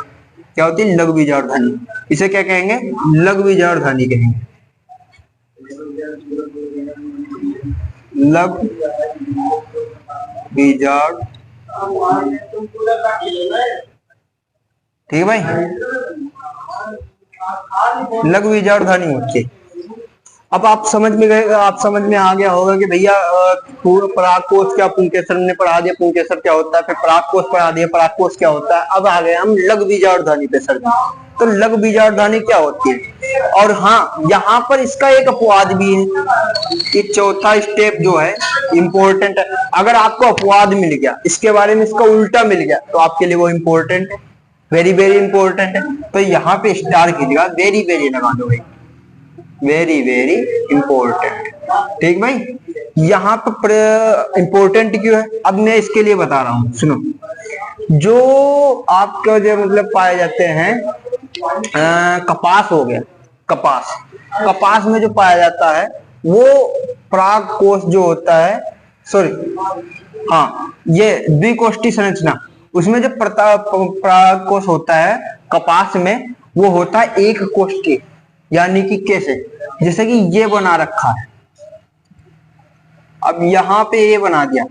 क्या होती है? लघु बीजाणु धानी। इसे क्या कहेंगे? लघु बीजाणु धानी कहेंगे, लघु बीजाणु। ठीक है भाई, लघु बीजाणु धानी होती है। अब आप समझ में गए, आप समझ में आ गया होगा कि भैया पराग कोष क्या, पुंकेसर ने पढ़ा दिया पुंकेसर क्या होता है, फिर पराग कोष पढ़ा दिया पराग कोष क्या होता है। अब आ गए हम लघु बीजाणु धानी पे सर। तो लघु बीजाणु धानी क्या होती है? और हाँ, यहाँ पर इसका एक अपवाद भी है, ये चौथा स्टेप जो है इंपॉर्टेंट है। अगर आपको अपवाद मिल गया, इसके बारे में इसका उल्टा मिल गया, तो आपके लिए वो इंपॉर्टेंट है, वेरी वेरी इंपॉर्टेंट है। तो यहाँ पे स्टार की जगह वेरी वेरी लगा दो भाई, वेरी वेरी इंपॉर्टेंट। ठीक भाई, यहाँ पर इंपॉर्टेंट क्यों है, अब मैं इसके लिए बता रहा हूँ, सुनो। जो आपका जो मतलब पाए जाते हैं, कपास हो गया, कपास में जो पाया जाता है वो पराग कोष जो होता है, सॉरी हाँ, ये द्विकोष्ठी संरचना, उसमें जो पराग कोष होता है कपास में, वो होता है एक कोष्ठी, यानी कि कैसे, जैसे कि ये बना रखा है, अब यहाँ पे ये बना दिया,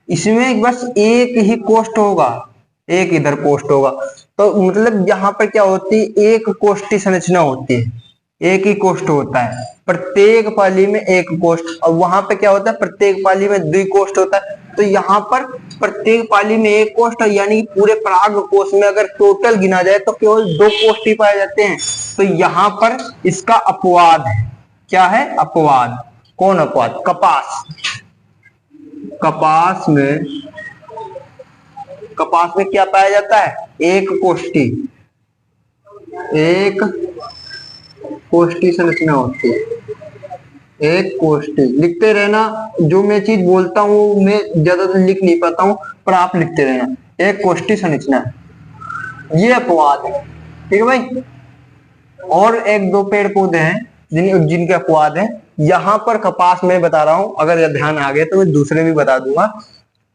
इसमें बस एक ही कोष्ठ होगा, एक इधर कोष्ठ होगा। तो मतलब यहाँ पर क्या होती है, एक कोष्ठी संरचना होती है, एक ही कोष्ठ होता है, प्रत्येक पाली में एक कोष्ठ, और वहां पे क्या होता है, प्रत्येक पाली में द्विकोष्ठ होता है। तो यहाँ पर प्रत्येक पाली में एक कोष्ठ, यानी कि पूरे पराग कोश में अगर टोटल गिना जाए तो केवल 2 कोष्ठ ही पाए जाते हैं। तो यहाँ पर इसका अपवाद है, क्या है, अपवाद। कौन अपवाद, कपास। कपास में क्या पाया जाता है, एक कोष्ठी, एक कोष्ठी संरचना होती है, एक कोष्ठी। लिखते रहना, जो मैं चीज बोलता हूं मैं ज्यादातर लिख नहीं पाता हूं, पर आप लिखते रहना, एक कोष्ठी संरचना, ये अपवाद है। ठीक है भाई। और एक दो पेड़ पौधे हैं जिनके अपवाद है। यहाँ पर कपास में बता रहा हूं, अगर ध्यान आ गया तो मैं दूसरे भी बता दूंगा।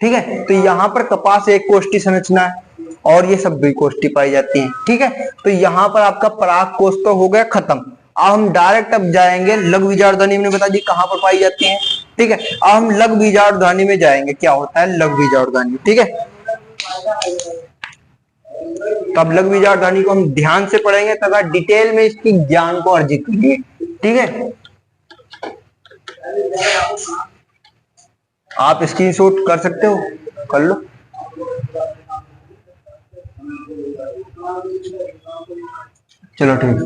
ठीक है, तो यहाँ पर कपास एक कोष्ठी संरचना है और ये सब द्विकोष्ठी पाई जाती है। ठीक है, तो यहाँ पर आपका पराग कोष तो हो गया खत्म। अब हम डायरेक्ट अब जाएंगे लघु बीजाणुधानी, मैंने बता दी कहाँ पर पाई जाती है। ठीक है, अब हम लघु बीजाणुधानी में जाएंगे, क्या होता है लघु बीजाणुधानी। ठीक है, तो अब लघु बीजाणुधानी को हम ध्यान से पढ़ेंगे तथा डिटेल में इसकी ज्ञान को अर्जित करेंगे। ठीक है, आप स्क्रीनशॉट कर सकते हो, कर लो। चलो ठीक,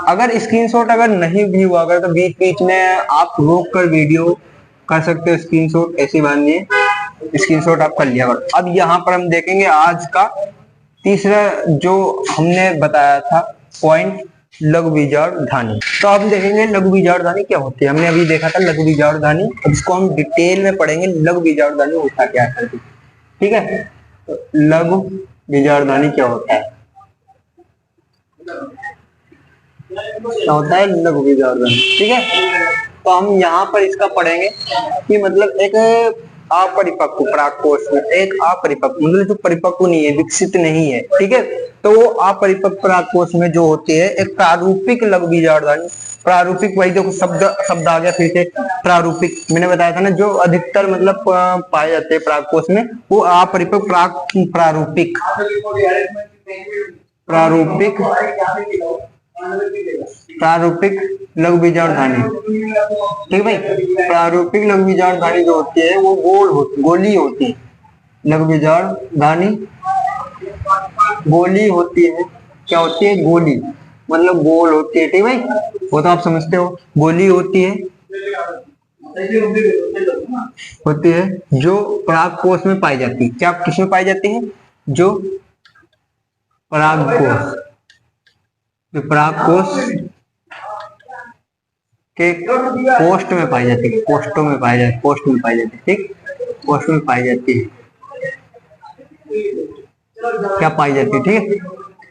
अगर स्क्रीनशॉट अगर नहीं भी हुआ अगर तो बीच बीच में आप रोक कर वीडियो कर सकते हो स्क्रीनशॉट, ऐसी बात नहीं है, स्क्रीनशॉट आप कर लिया करो। अब यहाँ पर हम देखेंगे आज का तीसरा जो हमने बताया था पॉइंट, लघु बीजाणुधानी। तो अब देखेंगे लघु बीजाणुधानी क्या होती है। हमने अभी देखा था लघु बीजाणुधानी, अब इसको हम डिटेल में पढ़ेंगे लघु बीजाणुधानी होता क्या है। ठीक है, तो लघु बीजाणुधानी क्या होता है, क्या होता है लघु बीजाणुधानी। ठीक है, तो हम यहाँ पर इसका पढ़ेंगे कि मतलब एक अपरिपक्व परागकोश में, एक अपरिपक्व मतलब जो परिपक्व नहीं है, विकसित नहीं है। ठीक है, तो वो अपरिपक्व परागकोश में जो होती है एक प्रारूपिक लघु बीजाणुधानी। प्रारूपिक, वही देखो शब्द आ गया फिर से, प्रारूपिक। मैंने बताया था ना जो अधिकतर मतलब पाए जाते हैं परागकोश में, वो अपरिपक्व प्रारूपिक लघु बीजाणुधानी। ठीक है भाई, प्रारूपिक लघु बीजाणुधानी जो होती है वो गोली होती है। लघु बीजाणुधानी गोली होती है, क्या होती है, गोली मतलब गोल होती है। ठीक भाई, वो तो आप समझते हो, गोली होती है जो परागकोश में पाई जाती है। क्या किसमें पाई जाती है, जो परागकोश के कोष्ठ में पाई जाती है, कोष्ठों में पाई जाती है, कोष्ठ में पाई जाती है। ठीक, कोष्ठ में पाई जाती है, क्या पाई जाती है। ठीक है,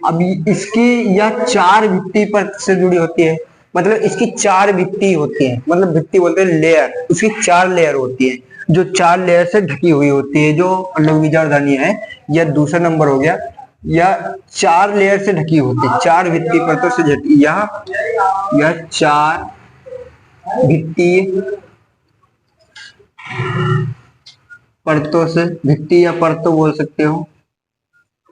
अब इसकी यह 4 भित्ति पर से जुड़ी होती है, मतलब इसकी 4 भित्ति होती है, मतलब भित्ति बोलते हैं लेयर, उसकी 4 लेयर होती है जो 4 लेयर से ढकी हुई होती है। जो लघु बीजाणुधानी है, यह दूसरा नंबर हो गया, या 4 लेयर से ढकी होती है, 4 भित्ति परतों से ढकी। यह 4 भित्ति परतों से, भित्ति या परतों बोल सकते हो,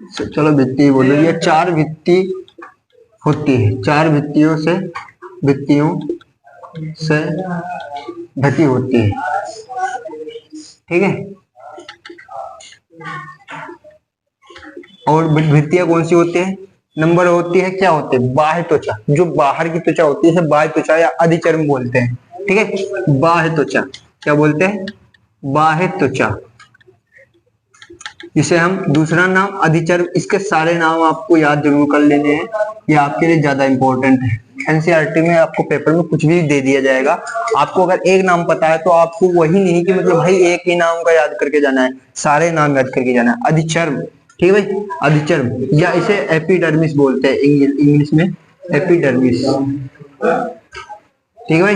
चलो भित्ति बोलो। ये 4 भित्ति होती है, 4 भित्तियों से ढकी होती है। ठीक है, और भित्तियां कौन सी होती है, नंबर होती है, क्या होते हैं, बाह्य त्वचा, जो बाहर की त्वचा होती है बाह्य त्वचा या अधिचर्म बोलते हैं। ठीक है, बाह्य त्वचा, क्या बोलते हैं, बाह्य त्वचा, जिसे हम दूसरा नाम अधिचर्म। इसके सारे नाम आपको याद जरूर कर लेने हैं, ये आपके लिए ज्यादा इंपॉर्टेंट है। एनसीईआरटी में आपको पेपर में कुछ भी दे दिया जाएगा, आपको अगर एक नाम पता है तो आपको वही नहीं कि मतलब भाई एक ही नाम का याद करके जाना है, सारे नाम याद करके जाना है। अधिचर्म, ठीक है भाई, अधिचर्म, या इसे एपिडर्मिस बोलते हैं इंग्लिश में, एपिडर्मिस। ठीक है भाई,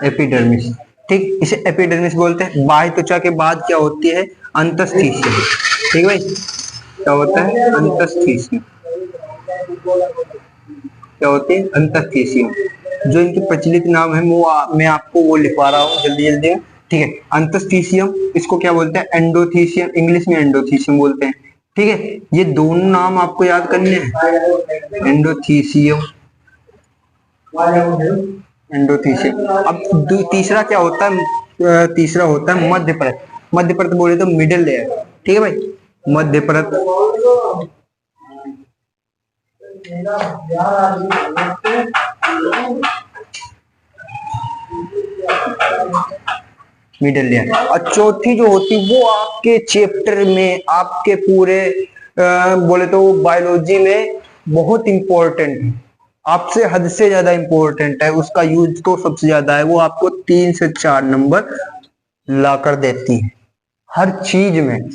एपिडर्मिस। ठीक, इसे एपिडर्मिस बोलते हैं। बाह्य त्वचा के बाद क्या होती है, अंतःस्थिशियम। ठीक है भाई, क्या होता है, अंतःस्थिशियम, क्या होती है, अंतःस्थिशियम। जो इनके प्रचलित नाम है वो मैं आपको वो लिखवा रहा हूँ जल्दी जल्दी। ठीक है, अंतःस्थिशियम, इसको क्या बोलते हैं, एंडोथीशियम, इंग्लिश में एंडोथीशियम बोलते हैं। ठीक है, ये दोनों नाम आपको याद करने हैं, एंडोथीसियम, एंडोथीसियम। अब तीसरा क्या होता है, तीसरा होता है मध्य परत। मध्य परत बोले तो मिडिल लेयर, ठीक है भाई, मध्य परत। Middle layer. और चौथी जो होती वो आपके चैप्टर में, आपके पूरे बोले तो बायोलॉजी में बहुत इंपॉर्टेंट है, आपसे हद से ज्यादा इंपॉर्टेंट है, उसका यूज तो सबसे ज्यादा है। वो आपको 3 से 4 नंबर ला कर देती है हर चीज में।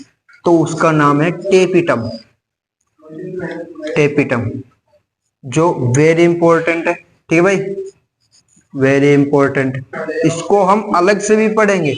तो उसका नाम है टेपिटम, टेपिटम, जो वेरी इंपॉर्टेंट है, ठीक है भाई, वेरी इंपॉर्टेंट। इसको हम अलग से भी पढ़ेंगे,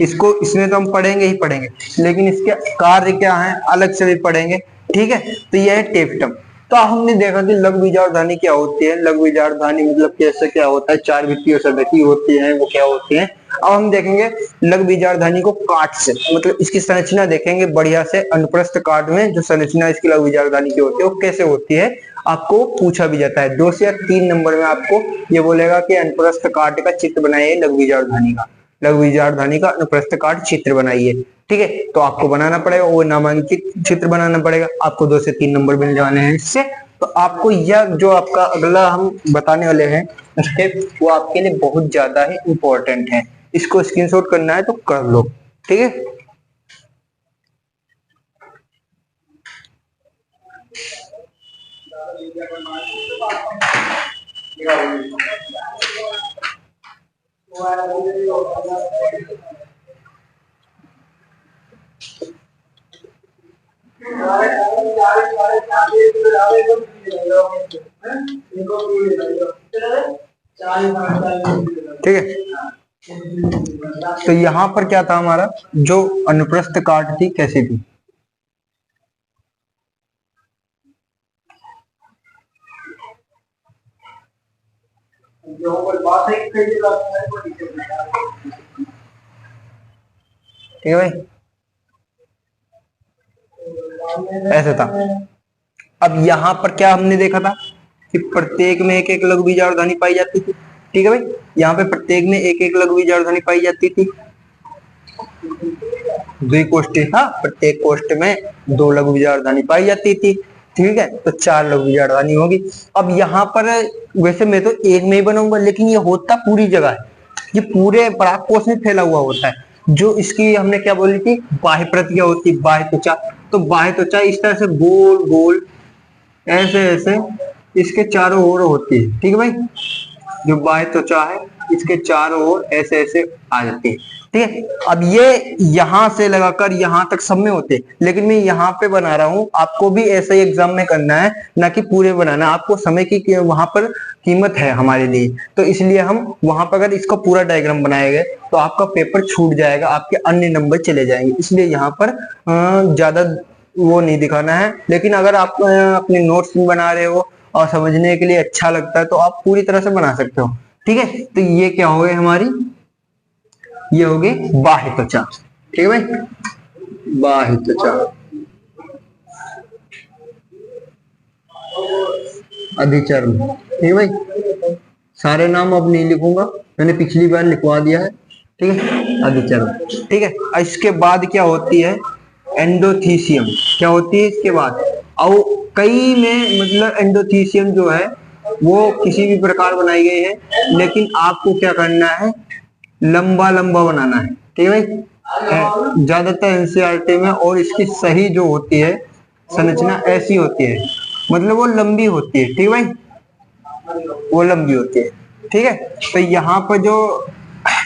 इसको इसमें तो हम पढ़ेंगे ही पढ़ेंगे, लेकिन इसके कार्य क्या है अलग से भी पढ़ेंगे, ठीक है। तो यह है टेपिटम। तो हमने देखा कि लघु बीजार्धधानी क्या होती है, लघु बीजार्धधानी मतलब कैसे क्या होता है, 4 वित्तीय संरचना होती है, वो क्या होती है। अब हम देखेंगे लघु बीजार्धधानी को काट से, मतलब इसकी संरचना देखेंगे बढ़िया से, अनुप्रस्थ काट में जो संरचना इसकी लघु बीजार्धधानी की होती है वो कैसे होती है, आपको पूछा भी जाता है। 2 से 3 नंबर में आपको ये बोलेगा कि अनुप्रस्थ काट का चित्र बनाइए लघु बीजार्धधानी का, लघु बीजार्धधानी का अनुप्रस्थ काट चित्र बनाइए, ठीक है। तो आपको बनाना पड़ेगा, वो नामांकित चित्र बनाना पड़ेगा, आपको 2 से 3 नंबर मिल जाने हैं इससे। तो आपको यह जो आपका अगला हम बताने वाले हैं स्टेप, वो आपके लिए बहुत ज्यादा ही इंपॉर्टेंट है, इसको स्क्रीनशॉट करना है तो कर लो, ठीक है। ठीक है, तो यहां पर क्या था हमारा, जो अनुप्रस्थ काट थी कैसी थी, ठीक है भाई, ऐसे था। अब यहां पर क्या हमने देखा था कि प्रत्येक में एक एक लघु बीजार्धधानी पाई जाती थी, ठीक है भाई, यहाँ पे प्रत्येक में एक एक लघु बीजार्धधानी पाई जाती थी, द्विकोष्ठी था, प्रत्येक कोष्ठ में 2 लघु बीजार्धधानी पाई जाती थी, ठीक है, तो 4 लघु बीजार्धधानी होगी। अब यहाँ पर वैसे मैं तो एक में ही बनाऊंगा, लेकिन ये होता पूरी जगह है, ये पूरे परागकोश में फैला हुआ होता है। जो इसकी हमने क्या बोली थी, बाह्य परत क्या होती है, बाह्य त्वचा। तो बाह्य त्वचा इस तरह से गोल गोल ऐसे ऐसे इसके चारों ओर होती है, ठीक है भाई, जो बाह्य त्वचा है इसके चारों ओर ऐसे ऐसे आ जाती है, ठीक है। अब ये यहां से लगाकर यहां तक सब में होते हैं, लेकिन मैं यहाँ पे बना रहा हूं, आपको भी ऐसा ही एग्जाम में करना है, ना कि पूरे बनाना। आपको समय की वहां पर कीमत है हमारे लिए, तो इसलिए हम वहां पर अगर इसका पूरा डायग्राम बनाएंगे तो आपका पेपर छूट जाएगा, आपके अन्य नंबर चले जाएंगे, इसलिए यहाँ पर ज्यादा वो नहीं दिखाना है। लेकिन अगर आप अपने नोट्स बना रहे हो और समझने के लिए अच्छा लगता है तो आप पूरी तरह से बना सकते हो, ठीक है। तो ये क्या हो गई हमारी, ये हो गई बाह्य त्वचा, ठीक है भाई, बाह्य त्वचा, अधिचर्म, ठीक है भाई। सारे नाम अब नहीं लिखूंगा, मैंने पिछली बार लिखवा दिया है, ठीक है, अधिचर्म, ठीक है। इसके बाद क्या होती है, एंडोथीसियम, क्या होती है इसके बाद। और कई में मतलब एंडोथीसियम जो है वो किसी भी प्रकार बनाई गई है, लेकिन आपको क्या करना है, लंबा लंबा बनाना है, ठीक है भाई, ज्यादातर एनसीईआरटी में। और इसकी सही जो होती है संरचना ऐसी होती है, मतलब वो लंबी होती है, ठीक है भाई, वो लंबी होती है, ठीक है। तो यहाँ पर जो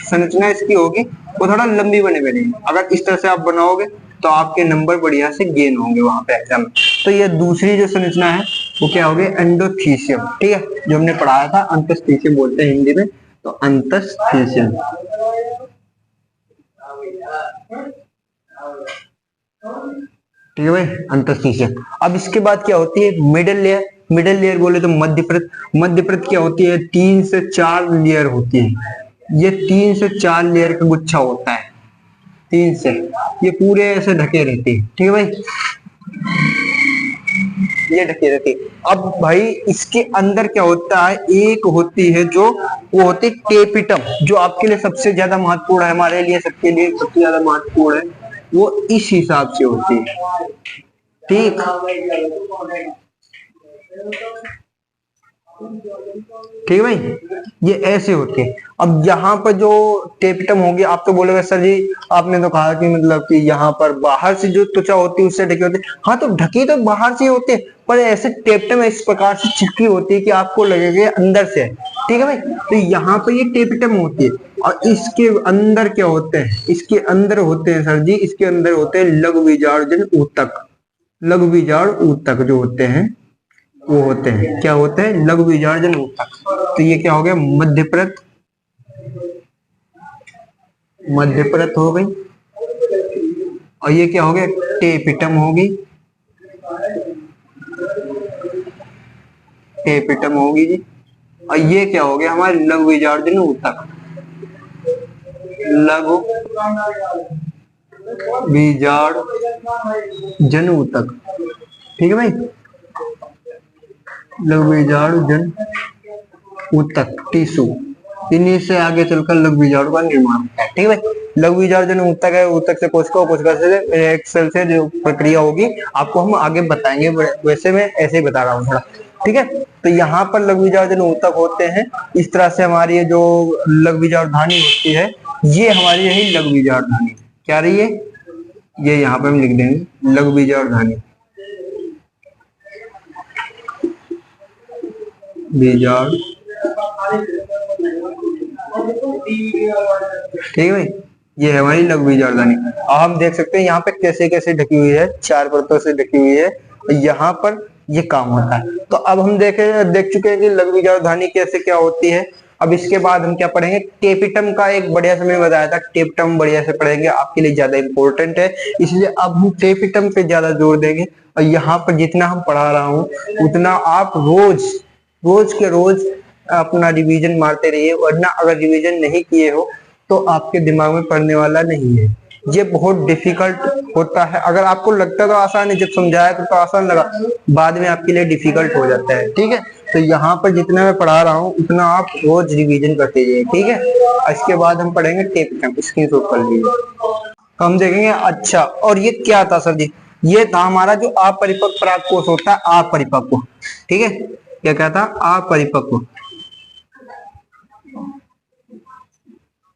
संरचना इसकी होगी वो थोड़ा लंबी बने बनेगी, अगर इस तरह से आप बनाओगे तो आपके नंबर बढ़िया से गेन होंगे वहां पे एग्जाम में। तो ये दूसरी जो संरचना है वो क्या होगी, एंडोथीसियम, ठीक है, जो हमने पढ़ाया था, अंतस्थीसियम बोलते हैं हिंदी में, तो अंतस्थीसियम, ठीक है भाई, अंतस्थीसियम। अब इसके बाद क्या होती है, मिडिल लेयर। मिडिल लेयर बोले तो मध्य परत। मध्य परत क्या होती है, 3 से 4 लेयर होती है, ये 3 से 4 लेयर का गुच्छा होता है, 3 से, ये पूरे ऐसे ढके रहते हैं, ठीक है भाई। ये ढकी रहती है। अब भाई इसके अंदर क्या होता है, एक होती है जो वो होती है टेपिटम, जो आपके लिए सबसे ज्यादा महत्वपूर्ण है, हमारे लिए सबके लिए सबसे ज्यादा महत्वपूर्ण है, वो इस हिसाब से होती है। ठीक, ठीक है भाई, ये ऐसे होते हैं। अब यहाँ पर जो टेपिटम होगी, आप तो बोलोगे सर जी आपने तो कहा कि मतलब कि यहाँ पर बाहर से जो त्वचा होती है उससे ढकी होती है। हाँ, तो ढकी तो बाहर से होते हैं, पर ऐसे टेपिटम इस प्रकार से चिपकी होती है कि आपको लगेगा अंदर से है। ठीक है भाई, तो यहाँ पर ये टेपिटम होती है। और इसके अंदर क्या होते हैं, इसके अंदर होते हैं सर जी, इसके अंदर होते हैं लघु बीजाणु ऊतक। लघु बीजाणु ऊतक जो होते हैं वो होते हैं, क्या होते हैं, लघु बीजाणु ऊतक। तो ये क्या हो गया, मध्यप्रत, मध्यप्रत हो गई। और ये क्या हो गया, टेपिटम होगी, टेपिटम होगी जी। और ये क्या हो गया हमारे लघु बीजाणु ऊतक, लघु बीजाणु ऊतक। ठीक है भाई, लघु बीजाणु ऊतक टिश्यू, इन्हीं से आगे चलकर लघु बीजाणु का निर्माण होता है। ठीक है भाई, लघु बीजाणु ऊतक है, ऊतक से कोशिका, कोशिका से एक सेल से जो प्रक्रिया होगी आपको हम आगे बताएंगे, वैसे मैं ऐसे ही बता रहा हूँ थोड़ा। ठीक है, तो यहाँ पर लघु बीजाणु ऊतक होते हैं। इस तरह से हमारी ये जो लघु बीजाणुधानी होती है, ये हमारी यही लघु बीजाणुधानी क्या रही है, ये यहाँ पे हम लिख देंगे लघु बीजाणुधानी, बीजाणु। ठीक है भाई, ये है हमारी लघु बीजाणुधानी। अब हम देख सकते हैं यहाँ पे कैसे कैसे ढकी हुई है, 4 परतों से ढकी हुई है, यहाँ पर ये काम होता है। तो अब हम देख चुके हैं कि लघु बीजाणुधानी कैसे क्या होती है। अब इसके बाद हम क्या पढ़ेंगे, टेपिटम का एक बढ़िया से मैं बताया था, टेपिटम बढ़िया से पढ़ेंगे, आपके लिए ज्यादा इंपॉर्टेंट है, इसलिए अब हम टेपिटम पे ज्यादा जोर देंगे। और यहाँ पर जितना हम पढ़ा रहा हूँ उतना आप रोज रोज के रोज अपना रिवीजन मारते रहिए, वरना अगर रिवीजन नहीं किए हो तो आपके दिमाग में पढ़ने वाला नहीं है। ये बहुत डिफिकल्ट होता है, अगर आपको लगता तो आसान है, जब समझाया तो आसान लगा, बाद में आपके लिए डिफिकल्ट हो जाता है। ठीक है, तो यहाँ पर जितना मैं पढ़ा रहा हूँ उतना आप रोज रिवीजन करते जाइए। ठीक है, इसके बाद हम पढ़ेंगे टेपिटम, स्क्रीनशॉट कर लीजिए। तो हम देखेंगे, अच्छा और ये क्या था सर जी, ये था हमारा जो अपरिपक्व परागकोश होता है, अपरिपक्व। ठीक है, क्या था, अपरिपक्व,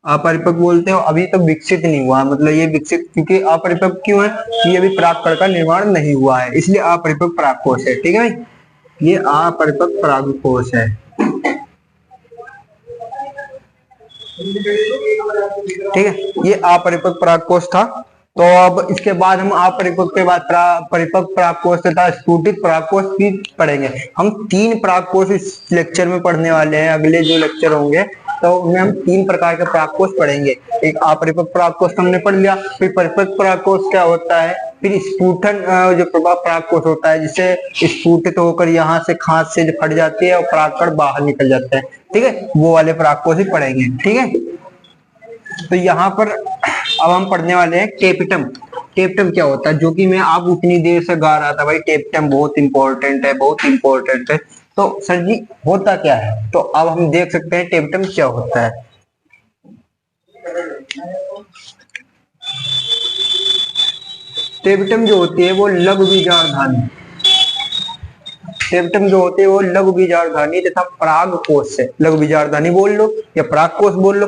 अपरिपक्व बोलते हो, अभी तक विकसित नहीं हुआ, मतलब ये विकसित क्योंकि अपरिपक्व क्यों है, कि अभी परागकण का निर्माण नहीं हुआ है, इसलिए अपरिपक्व परागकोश है। ठीक है भाई, ये अपरिपक्व परागकोश है। ठीक है, ये अपरिपक्व परागकोश था। तो अब इसके बाद हम अपरिपक्व के बाद परिपक्व परागकोश तथा स्फुटित परागकोश भी पढ़ेंगे। हम 3 परागकोश इस लेक्चर में पढ़ने वाले हैं, अगले जो लेक्चर होंगे तो उनमें हम 3 प्रकार के परागकोश पढ़ेंगे। एक अपरिपक्व परागकोश हमने पढ़ लिया, फिर परिपक्व परागकोश क्या होता है, फिर स्फुटन जो प्रभाव परागकोश होता है, जिससे स्फुटित होकर यहाँ से खांच से फट जाती है और परागकण बाहर निकल जाता है। ठीक है, वो वाले परागकोश ही पढ़ेंगे। ठीक है, तो यहाँ पर अब हम पढ़ने वाले हैं टेपिटम। टेपिटम क्या होता है, जो कि मैं आप उतनी देर से गा रहा था भाई, टेपिटम बहुत इंपॉर्टेंट है, बहुत इंपॉर्टेंट है। तो सर जी होता क्या है, तो अब हम देख सकते हैं टेपिटम क्या होता है। टेपिटम जो होती है वो लघु बीजाणुधानी, टेपिटम जो होते हैं वो लघु बीजाणुधानी तथा परागकोश है। लघु बीजाणुधानी बोल लो या परागकोश बोल लो,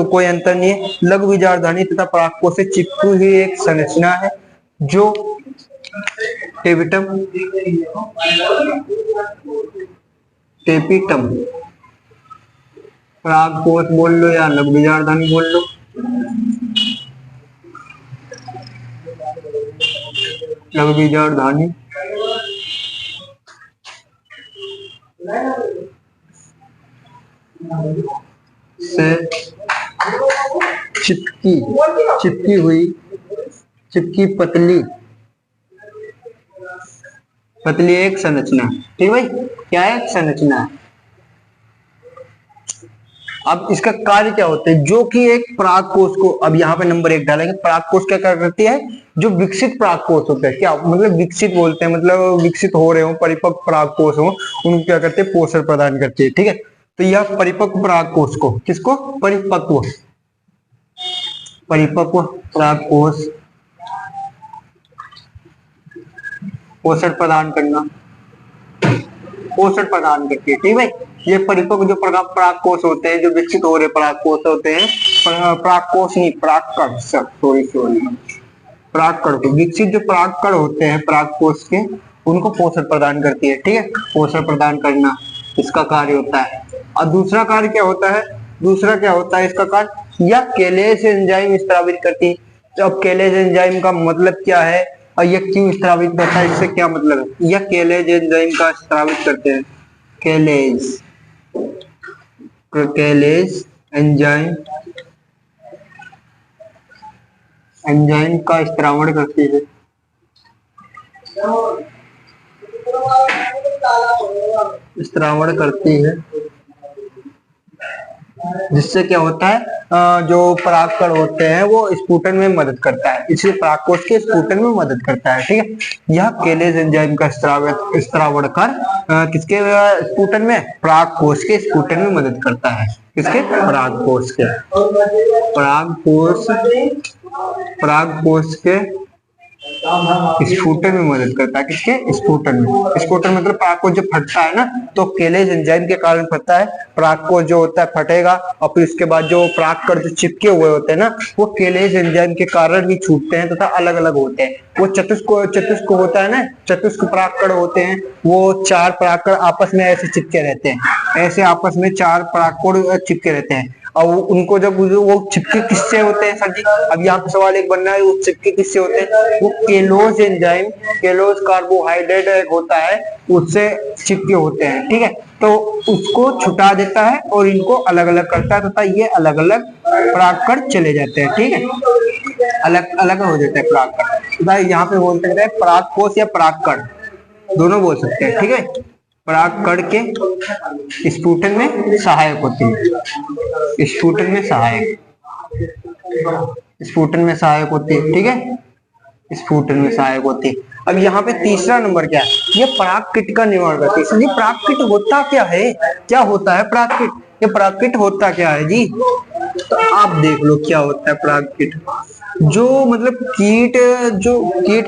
कोई अंतर नहीं है। लघु बीजाणुधानी तथा परागकोश से चिपकी हुई एक संरचना है जो टेपिटम, टेपिटम परागकोश बोल लो या लघु बीजाणुधानी बोल लो, लघु बीजाणुधानी से चिपकी हुई, चिपकी पतली एक संरचना। ठीक भाई, क्या है, संरचना है। अब इसका कार्य क्या होता है, जो कि एक पराग कोष को, अब यहाँ पे नंबर 1 डालेंगे, पराग कोष क्या करती है, जो विकसित पराग कोष होता है, क्या मतलब विकसित बोलते हैं, मतलब विकसित हो रहे हो, परिपक्व पराग कोष हो, उनको क्या करते हैं, पोषण प्रदान करते हैं। ठीक है, तो यह परिपक्व पराग कोष को, किसको, परिपक्व पराग कोष पोषण प्रदान करना, पोषण प्रदान करती है। ठीक है, ये परिपक्व जो पराग कोष होते हैं, जो विकसित हो रहे पराग कोष होते हैं, पराग कोष नहीं, परागकण, सॉरी परागकण, विकसित जो परागकण होते हैं पराग कोष के, उनको पोषण प्रदान करती है। ठीक है, पोषण प्रदान करना इसका कार्य होता है। और दूसरा कार्य क्या होता है, दूसरा क्या होता है इसका कार्य, या केलेज एंजाइम स्रावित करती है। तो अब केलेज एंजाइम का मतलब क्या है और ये क्यों स्रावित करता है, इससे क्या मतलब है, यह केलेज एंजाइम का स्रावित करते हैं, केलेज एंजाइम का स्त्रावण करती है। स्त्रावण करती है, जिससे क्या होता है, जो परागकण होते हैं वो स्फुटन में मदद करता है, इसलिए परागकोष के स्फुटन में मदद करता है। ठीक है, यह केलेज एंजाइम का स्त्रावण कर किसके स्फुटन में, परागकोष के स्फुटन में मदद करता है। किसके, परागकोष के, परागकोष के स्फुटन में मदद करता है। किसके, स्फुटन में, स्फुटन मतलब परागकोष जो फटता है ना, तो केलेज एंजाइम के कारण फटता है, परागकोष जो होता है फटेगा, और फिर उसके बाद जो परागकण जो चिपके हुए होते हैं ना, वो केलेज एंजाइम के कारण ही छूटते हैं तथा अलग अलग होते हैं। वो चतुष्क होता है ना, चतुष्क परागकण होते हैं, वो 4 परागकण आपस में ऐसे चिपके रहते हैं, ऐसे आपस में 4 परागकण चिपके रहते हैं। और उनको जब वो चिपके किससे होते हैं सर जी, अब यहाँ पे सवाल एक बनना है, वो चिपके किससे होते हैं, वो केलोज एंजाइम, केलोज कार्बोहाइड्रेट होता है, उससे चिपके होते हैं। ठीक है, तो उसको छुटा देता है और इनको अलग अलग करता है तथा ये अलग अलग परागकण चले जाते हैं। ठीक है, अलग अलग हो जाते हैं परागकण। यहाँ पे बोलते हैं परागकोष या परागकण, दोनों बोल सकते हैं। ठीक है, परागकण के स्फुटन में सहायक होती है, स्फुटन में सहायक, स्फुटन में सहायक होती है। ठीक है, स्फुटन में सहायक होती है। अब यहाँ पे तीसरा नंबर क्या है, ये परागकीट का निर्माण करती है। जी परागकीट होता क्या है, क्या होता है परागकीट, ये परागकीट होता क्या है जी, तो आप देख लो क्या होता है परागकीट। जो मतलब कीट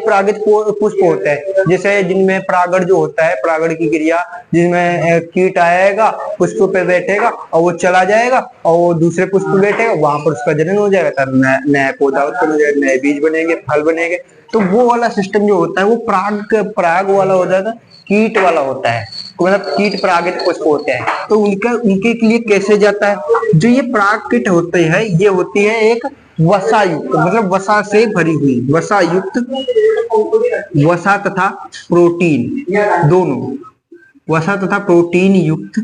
परागित पुष्प होते हैं, जैसे जिनमें परागण जो होता है, परागण की क्रिया, जिसमें कीट आएगा, पुष्प पे बैठेगा और वो चला जाएगा और वो दूसरे पुष्प पे बैठेगा, वहां पर उसका जनन हो जाएगा, तब नया पौधा उत्पन्न हो जाएगा, नए बीज बनेंगे, फल बनेंगे। तो वो वाला सिस्टम जो होता है वो पराग वाला हो जाता है, कीट वाला होता है, मतलब कीट परागित पुष्प होते हैं। तो उनके लिए कैसे जाता है, जो ये परागकीट होते हैं, ये होती है एक वसा युक्त, मतलब वसा से भरी हुई, वसा युक्त, वसा तथा प्रोटीन दोनों, वसा तथा प्रोटीन युक्त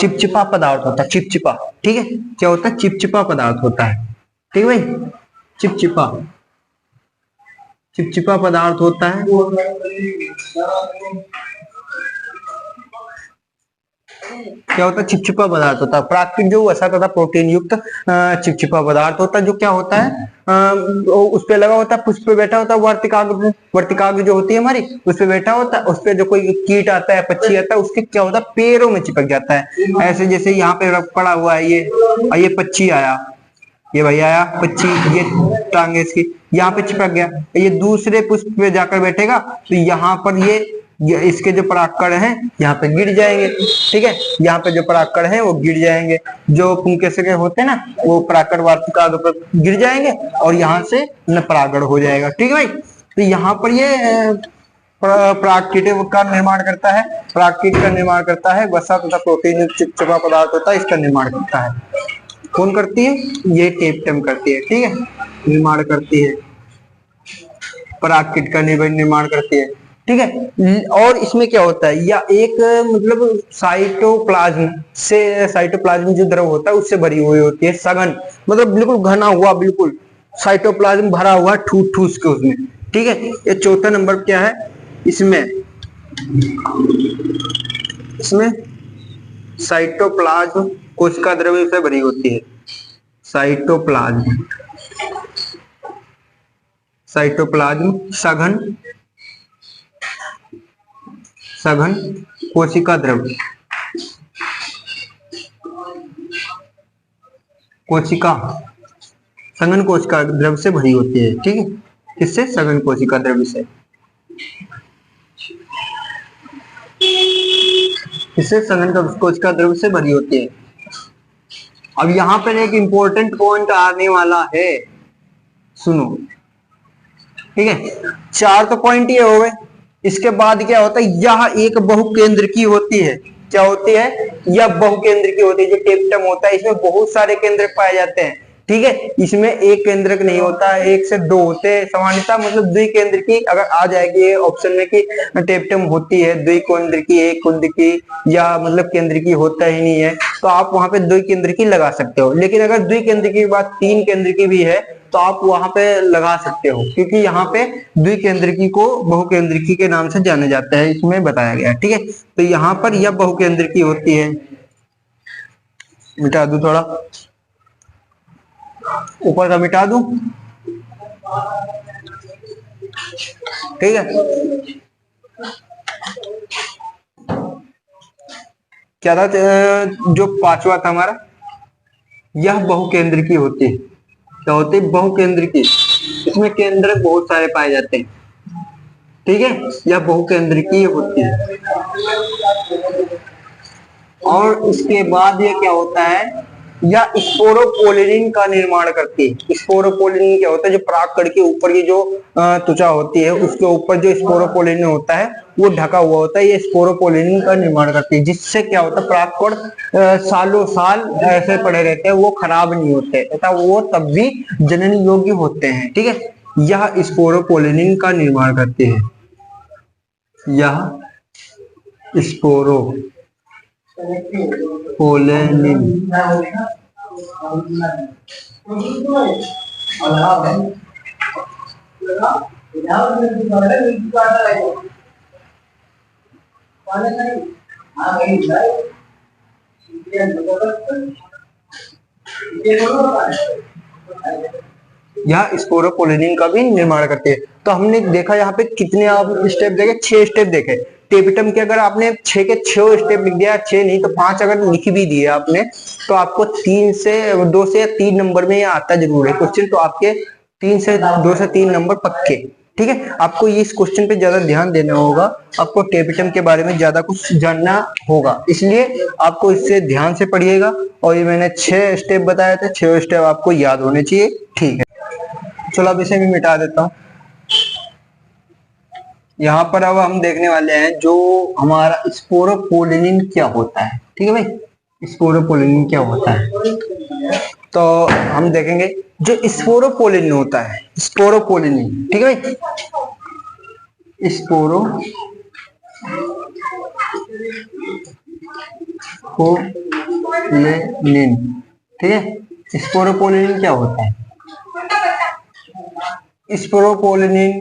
चिपचिपा पदार्थ होता है, चिपचिपा। ठीक है, क्या होता है, चिपचिपा पदार्थ होता है। ठीक है भाई, चिपचिपा पदार्थ होता है। क्या होता है, चिपचिपा पदार्थ होता है। प्राकृतिक जो वसा तथा प्रोटीन युक्त चिपचिपा पदार्थ होता है, जो क्या होता है, उस पे लगा होता है, पुष्प पे बैठा होता है, वर्तिकाग्र जो होती है हमारी, उस पे बैठा होता है, उस पे जो कोई कीट आता है, पक्षी आता है, उसके क्या होता है, पैरों में चिपक जाता है। ऐसे जैसे यहाँ पे पड़ा हुआ है ये पक्षी आया, ये भैया आया पक्षी, ये टांगे इसकी यहाँ पे चिपक गया, ये दूसरे पुष्प पे जाकर बैठेगा, तो यहाँ पर ये इसके जो परागकण हैं यहाँ पे गिर जाएंगे। ठीक है, यहाँ पे जो परागकण हैं वो गिर जाएंगे, जो पुंकेसर के होते हैं ना, वो परागकण वार्तिकाग्र पर गिर जाएंगे और यहाँ से न परागण हो जाएगा। ठीक है भाई, तो यहाँ पर ये परागकीट का निर्माण करता है, परागकीट का निर्माण करता है, वसा तथा प्रोटीन चिपचिपा पदार्थ होता है, इसका निर्माण करता है। कौन करती है, ये टेपटम करती है। ठीक है, निर्माण करती है, परागकीट का निर्माण करती है। ठीक है, और इसमें क्या होता है, या एक मतलब साइटोप्लाज्म जो द्रव होता है उससे भरी हुई होती है, सघन मतलब बिल्कुल घना हुआ, बिल्कुल साइटोप्लाज्म भरा हुआ ठूस ठूस के उसमें। ठीक है, ये चौथा नंबर क्या है, इसमें साइटोप्लाज्म कोशिका द्रव्य से भरी होती है। साइटोप्लाज्म, साइटोप्लाज्म सघन, सघन कोशिका द्रव्य, कोशिका सघन कोशिका द्रव्य से भरी होती है। ठीक है, किससे? सघन कोशिका द्रव्य से। इससे सघन कोशिका द्रव्य से भरी होती है। अब यहां पर एक इंपॉर्टेंट पॉइंट आने वाला है, सुनो। ठीक है, 4 तो पॉइंट ये हो गए। इसके बाद क्या होता है? यह एक बहुकेंद्रकी होती है। क्या होती है? यह बहुकेंद्रकी होती है। जो टेप्टम होता है इसमें बहुत सारे केंद्रक पाए जाते हैं। ठीक है, इसमें एक केंद्रक नहीं होता, 1 से 2 होते हैं सामान्यतः। मतलब द्विकेंद्रकी अगर आ जाएगी ऑप्शन में कि टेप्टम होती है द्विकेंद्रकी, एक केंद्रकी, या मतलब केंद्रकी होता ही नहीं है, तो आप वहां पे द्विकेंद्रकी लगा सकते हो। लेकिन अगर द्विकेंद्रकी के बाद 3 केंद्रकी भी है तो आप वहां पे लगा सकते हो, क्योंकि यहाँ पे द्विकेंद्रकी को बहुकेंद्रकी के नाम से जाना जाता है, इसमें बताया गया है। ठीक है, तो यहाँ पर यह बहुकेंद्रकी होती है। मिटा दूं थोड़ा, ऊपर का मिटा दूं। ठीक है, क्या था? जो 5वां था हमारा, यह बहुकेंद्रकी होती है। क्या होती है? बहुकेंद्रकी। इसमें केंद्रक बहुत सारे पाए जाते हैं। ठीक है, यह बहुकेंद्रकी होती है। और इसके बाद ये क्या होता है? या स्पोरोपोलिन का निर्माण करती है। स्पोरोपोलिन क्या होता है? जो परागकण के ऊपर की जो त्वचा होती है उसके ऊपर जो स्पोरोपोलिन होता है वो ढका हुआ होता है। ये स्पोरोपोलिन का निर्माण करती है, जिससे क्या होता है? परागकण सालों साल ऐसे पड़े रहते हैं, वो खराब नहीं होते तथा वो तब भी जनन योग्य होते हैं। ठीक है, यह स्पोरोपोलिन का निर्माण करती है। यह स्पोरो पोलेनिन यह स्पोरोपोलिन का भी निर्माण करती है। तो हमने देखा यहाँ पे कितने आप स्टेप देखे? 6 स्टेप देखे। टेपिटम के अगर आपने 6 के 6 स्टेप लिख दिया, 6 नहीं तो 5 अगर लिख भी दिए आपने, तो आपको 2 से 3 नंबर में ये आता जरूर है क्वेश्चन। तो आपके 2 से 3 नंबर पक्के। ठीक है, आपको ये इस क्वेश्चन पे ज्यादा ध्यान देना होगा, आपको टेपिटम के बारे में ज्यादा कुछ जानना होगा, इसलिए आपको इससे ध्यान से पढ़िएगा। और ये मैंने 6 स्टेप बताए थे, 6 स्टेप आपको याद होने चाहिए। ठीक है, चलो अब इसे भी मिटा देता हूं। यहाँ पर अब हम देखने वाले हैं जो हमारा स्पोरोपोलिन क्या होता है। ठीक है भाई, स्पोरोपोलिन क्या होता है तो हम देखेंगे। जो स्पोरोपोलिन होता है, स्पोरोपोलिन, ठीक है भाई, स्पोरोपोलिन, ठीक है। स्पोरोपोलिन क्या होता है? स्पोरोपोलिन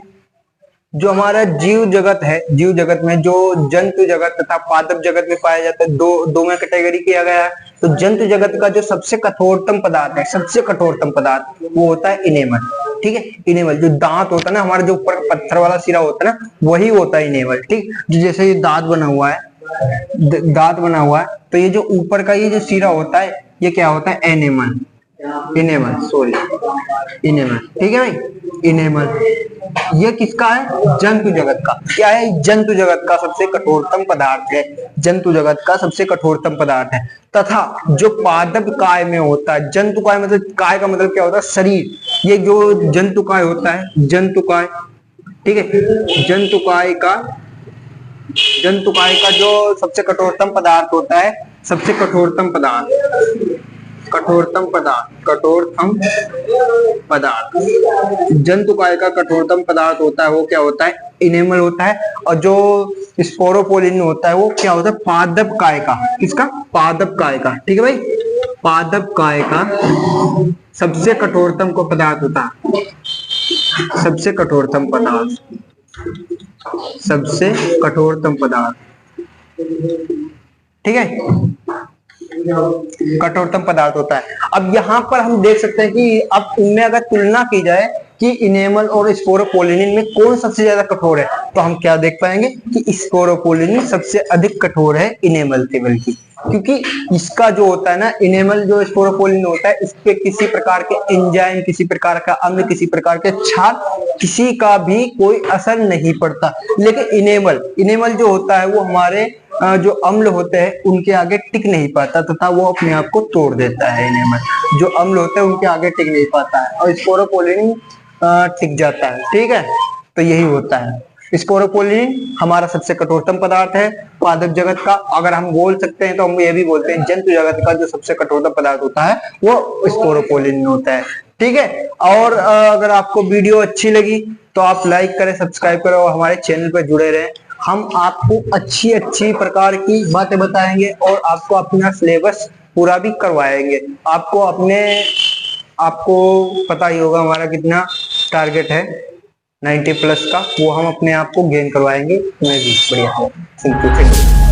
जो हमारा जीव जगत है, जीव जगत में जो जंतु जगत तथा पादप जगत में पाया जाता है, दो में कैटेगरी किया गया है। तो जंतु जगत का जो सबसे कठोरतम पदार्थ है, सबसे कठोरतम पदार्थ वो होता है इनेमल। ठीक है, इनेमल जो दांत होता है ना, हमारा जो ऊपर पत्थर वाला सिरा होता है ना, वही होता है इनेमल। ठीक, जो जैसे ये दांत बना हुआ है, दांत बना हुआ है, तो ये जो ऊपर का ये जो सिरा होता है ये क्या होता है? Enamel, enamel, sorry enamel. ठीक है भाई, इनेमल ये किसका है? जंतु जगत का। क्या है? जंतु जगत का सबसे कठोरतम पदार्थ है, जंतु जगत का सबसे कठोरतम पदार्थ है। तथा जो पादप काय में होता है, जंतु काय मतलब, काय का मतलब क्या होता है? शरीर। ये जो जंतु काय होता है, जंतु काय, ठीक है, जंतु काय का जो सबसे कठोरतम पदार्थ होता है, सबसे कठोरतम पदार्थ, कठोरतम पदार्थ जंतु काय का कठोरतम पदार्थ होता है वो क्या होता है? इनेमल होता है। और जो स्पोरोपोलिन होता है वो क्या होता है? पादप काय का। किसका? पादप काय का। ठीक है भाई, पादप काय का सबसे कठोरतम को पदार्थ होता है, सबसे कठोरतम पदार्थ, सबसे कठोरतम पदार्थ। ठीक है, कठोरतम पदार्थ होता है। अब यहाँ पर हम देख सकते हैं कि अब इनमें अगर तुलना की जाए कि इनेमल और स्पोरोपोलिनिन में कौन सबसे ज्यादा कठोर है, तो हम क्या देख पाएंगे कि स्पोरोपोलिनिन सबसे अधिक कठोर है इनेमल से, बल्कि क्योंकि इसका जो होता है ना, इनेमल जो स्पोरोपोलिन होता है, इस पे किसी प्रकार के एंजाइम, किसी प्रकार का अम्ल, किसी प्रकार के क्षार, किसी का भी कोई असर नहीं पड़ता। लेकिन इनेमल जो होता है वो हमारे जो अम्ल होते हैं उनके आगे टिक नहीं पाता, तथा वो अपने आप को तोड़ देता है। इनेमल जो अम्ल होते हैं उनके आगे टिक नहीं पाता है, और स्पोरोपोलिन टिक जाता है। ठीक है, तो यही होता है। स्पोरोपोलिन हमारा सबसे कठोरतम पदार्थ है पादप जगत का। अगर हम बोल सकते हैं तो हम ये भी बोलते हैं जंतु जगत का जो सबसे कठोरतम पदार्थ होता है वो स्पोरोपोलिन होता है। ठीक है, और अगर आपको वीडियो अच्छी लगी तो आप लाइक करें, सब्सक्राइब करें और हमारे चैनल पर जुड़े रहें। हम आपको अच्छी अच्छी प्रकार की बातें बताएंगे और आपको अपना सिलेबस पूरा भी करवाएंगे। आपको पता ही होगा हमारा कितना टारगेट है 90 प्लस का, वो हम अपने आप को गेन करवाएंगे। मैं भी बढ़िया, थैंक यू।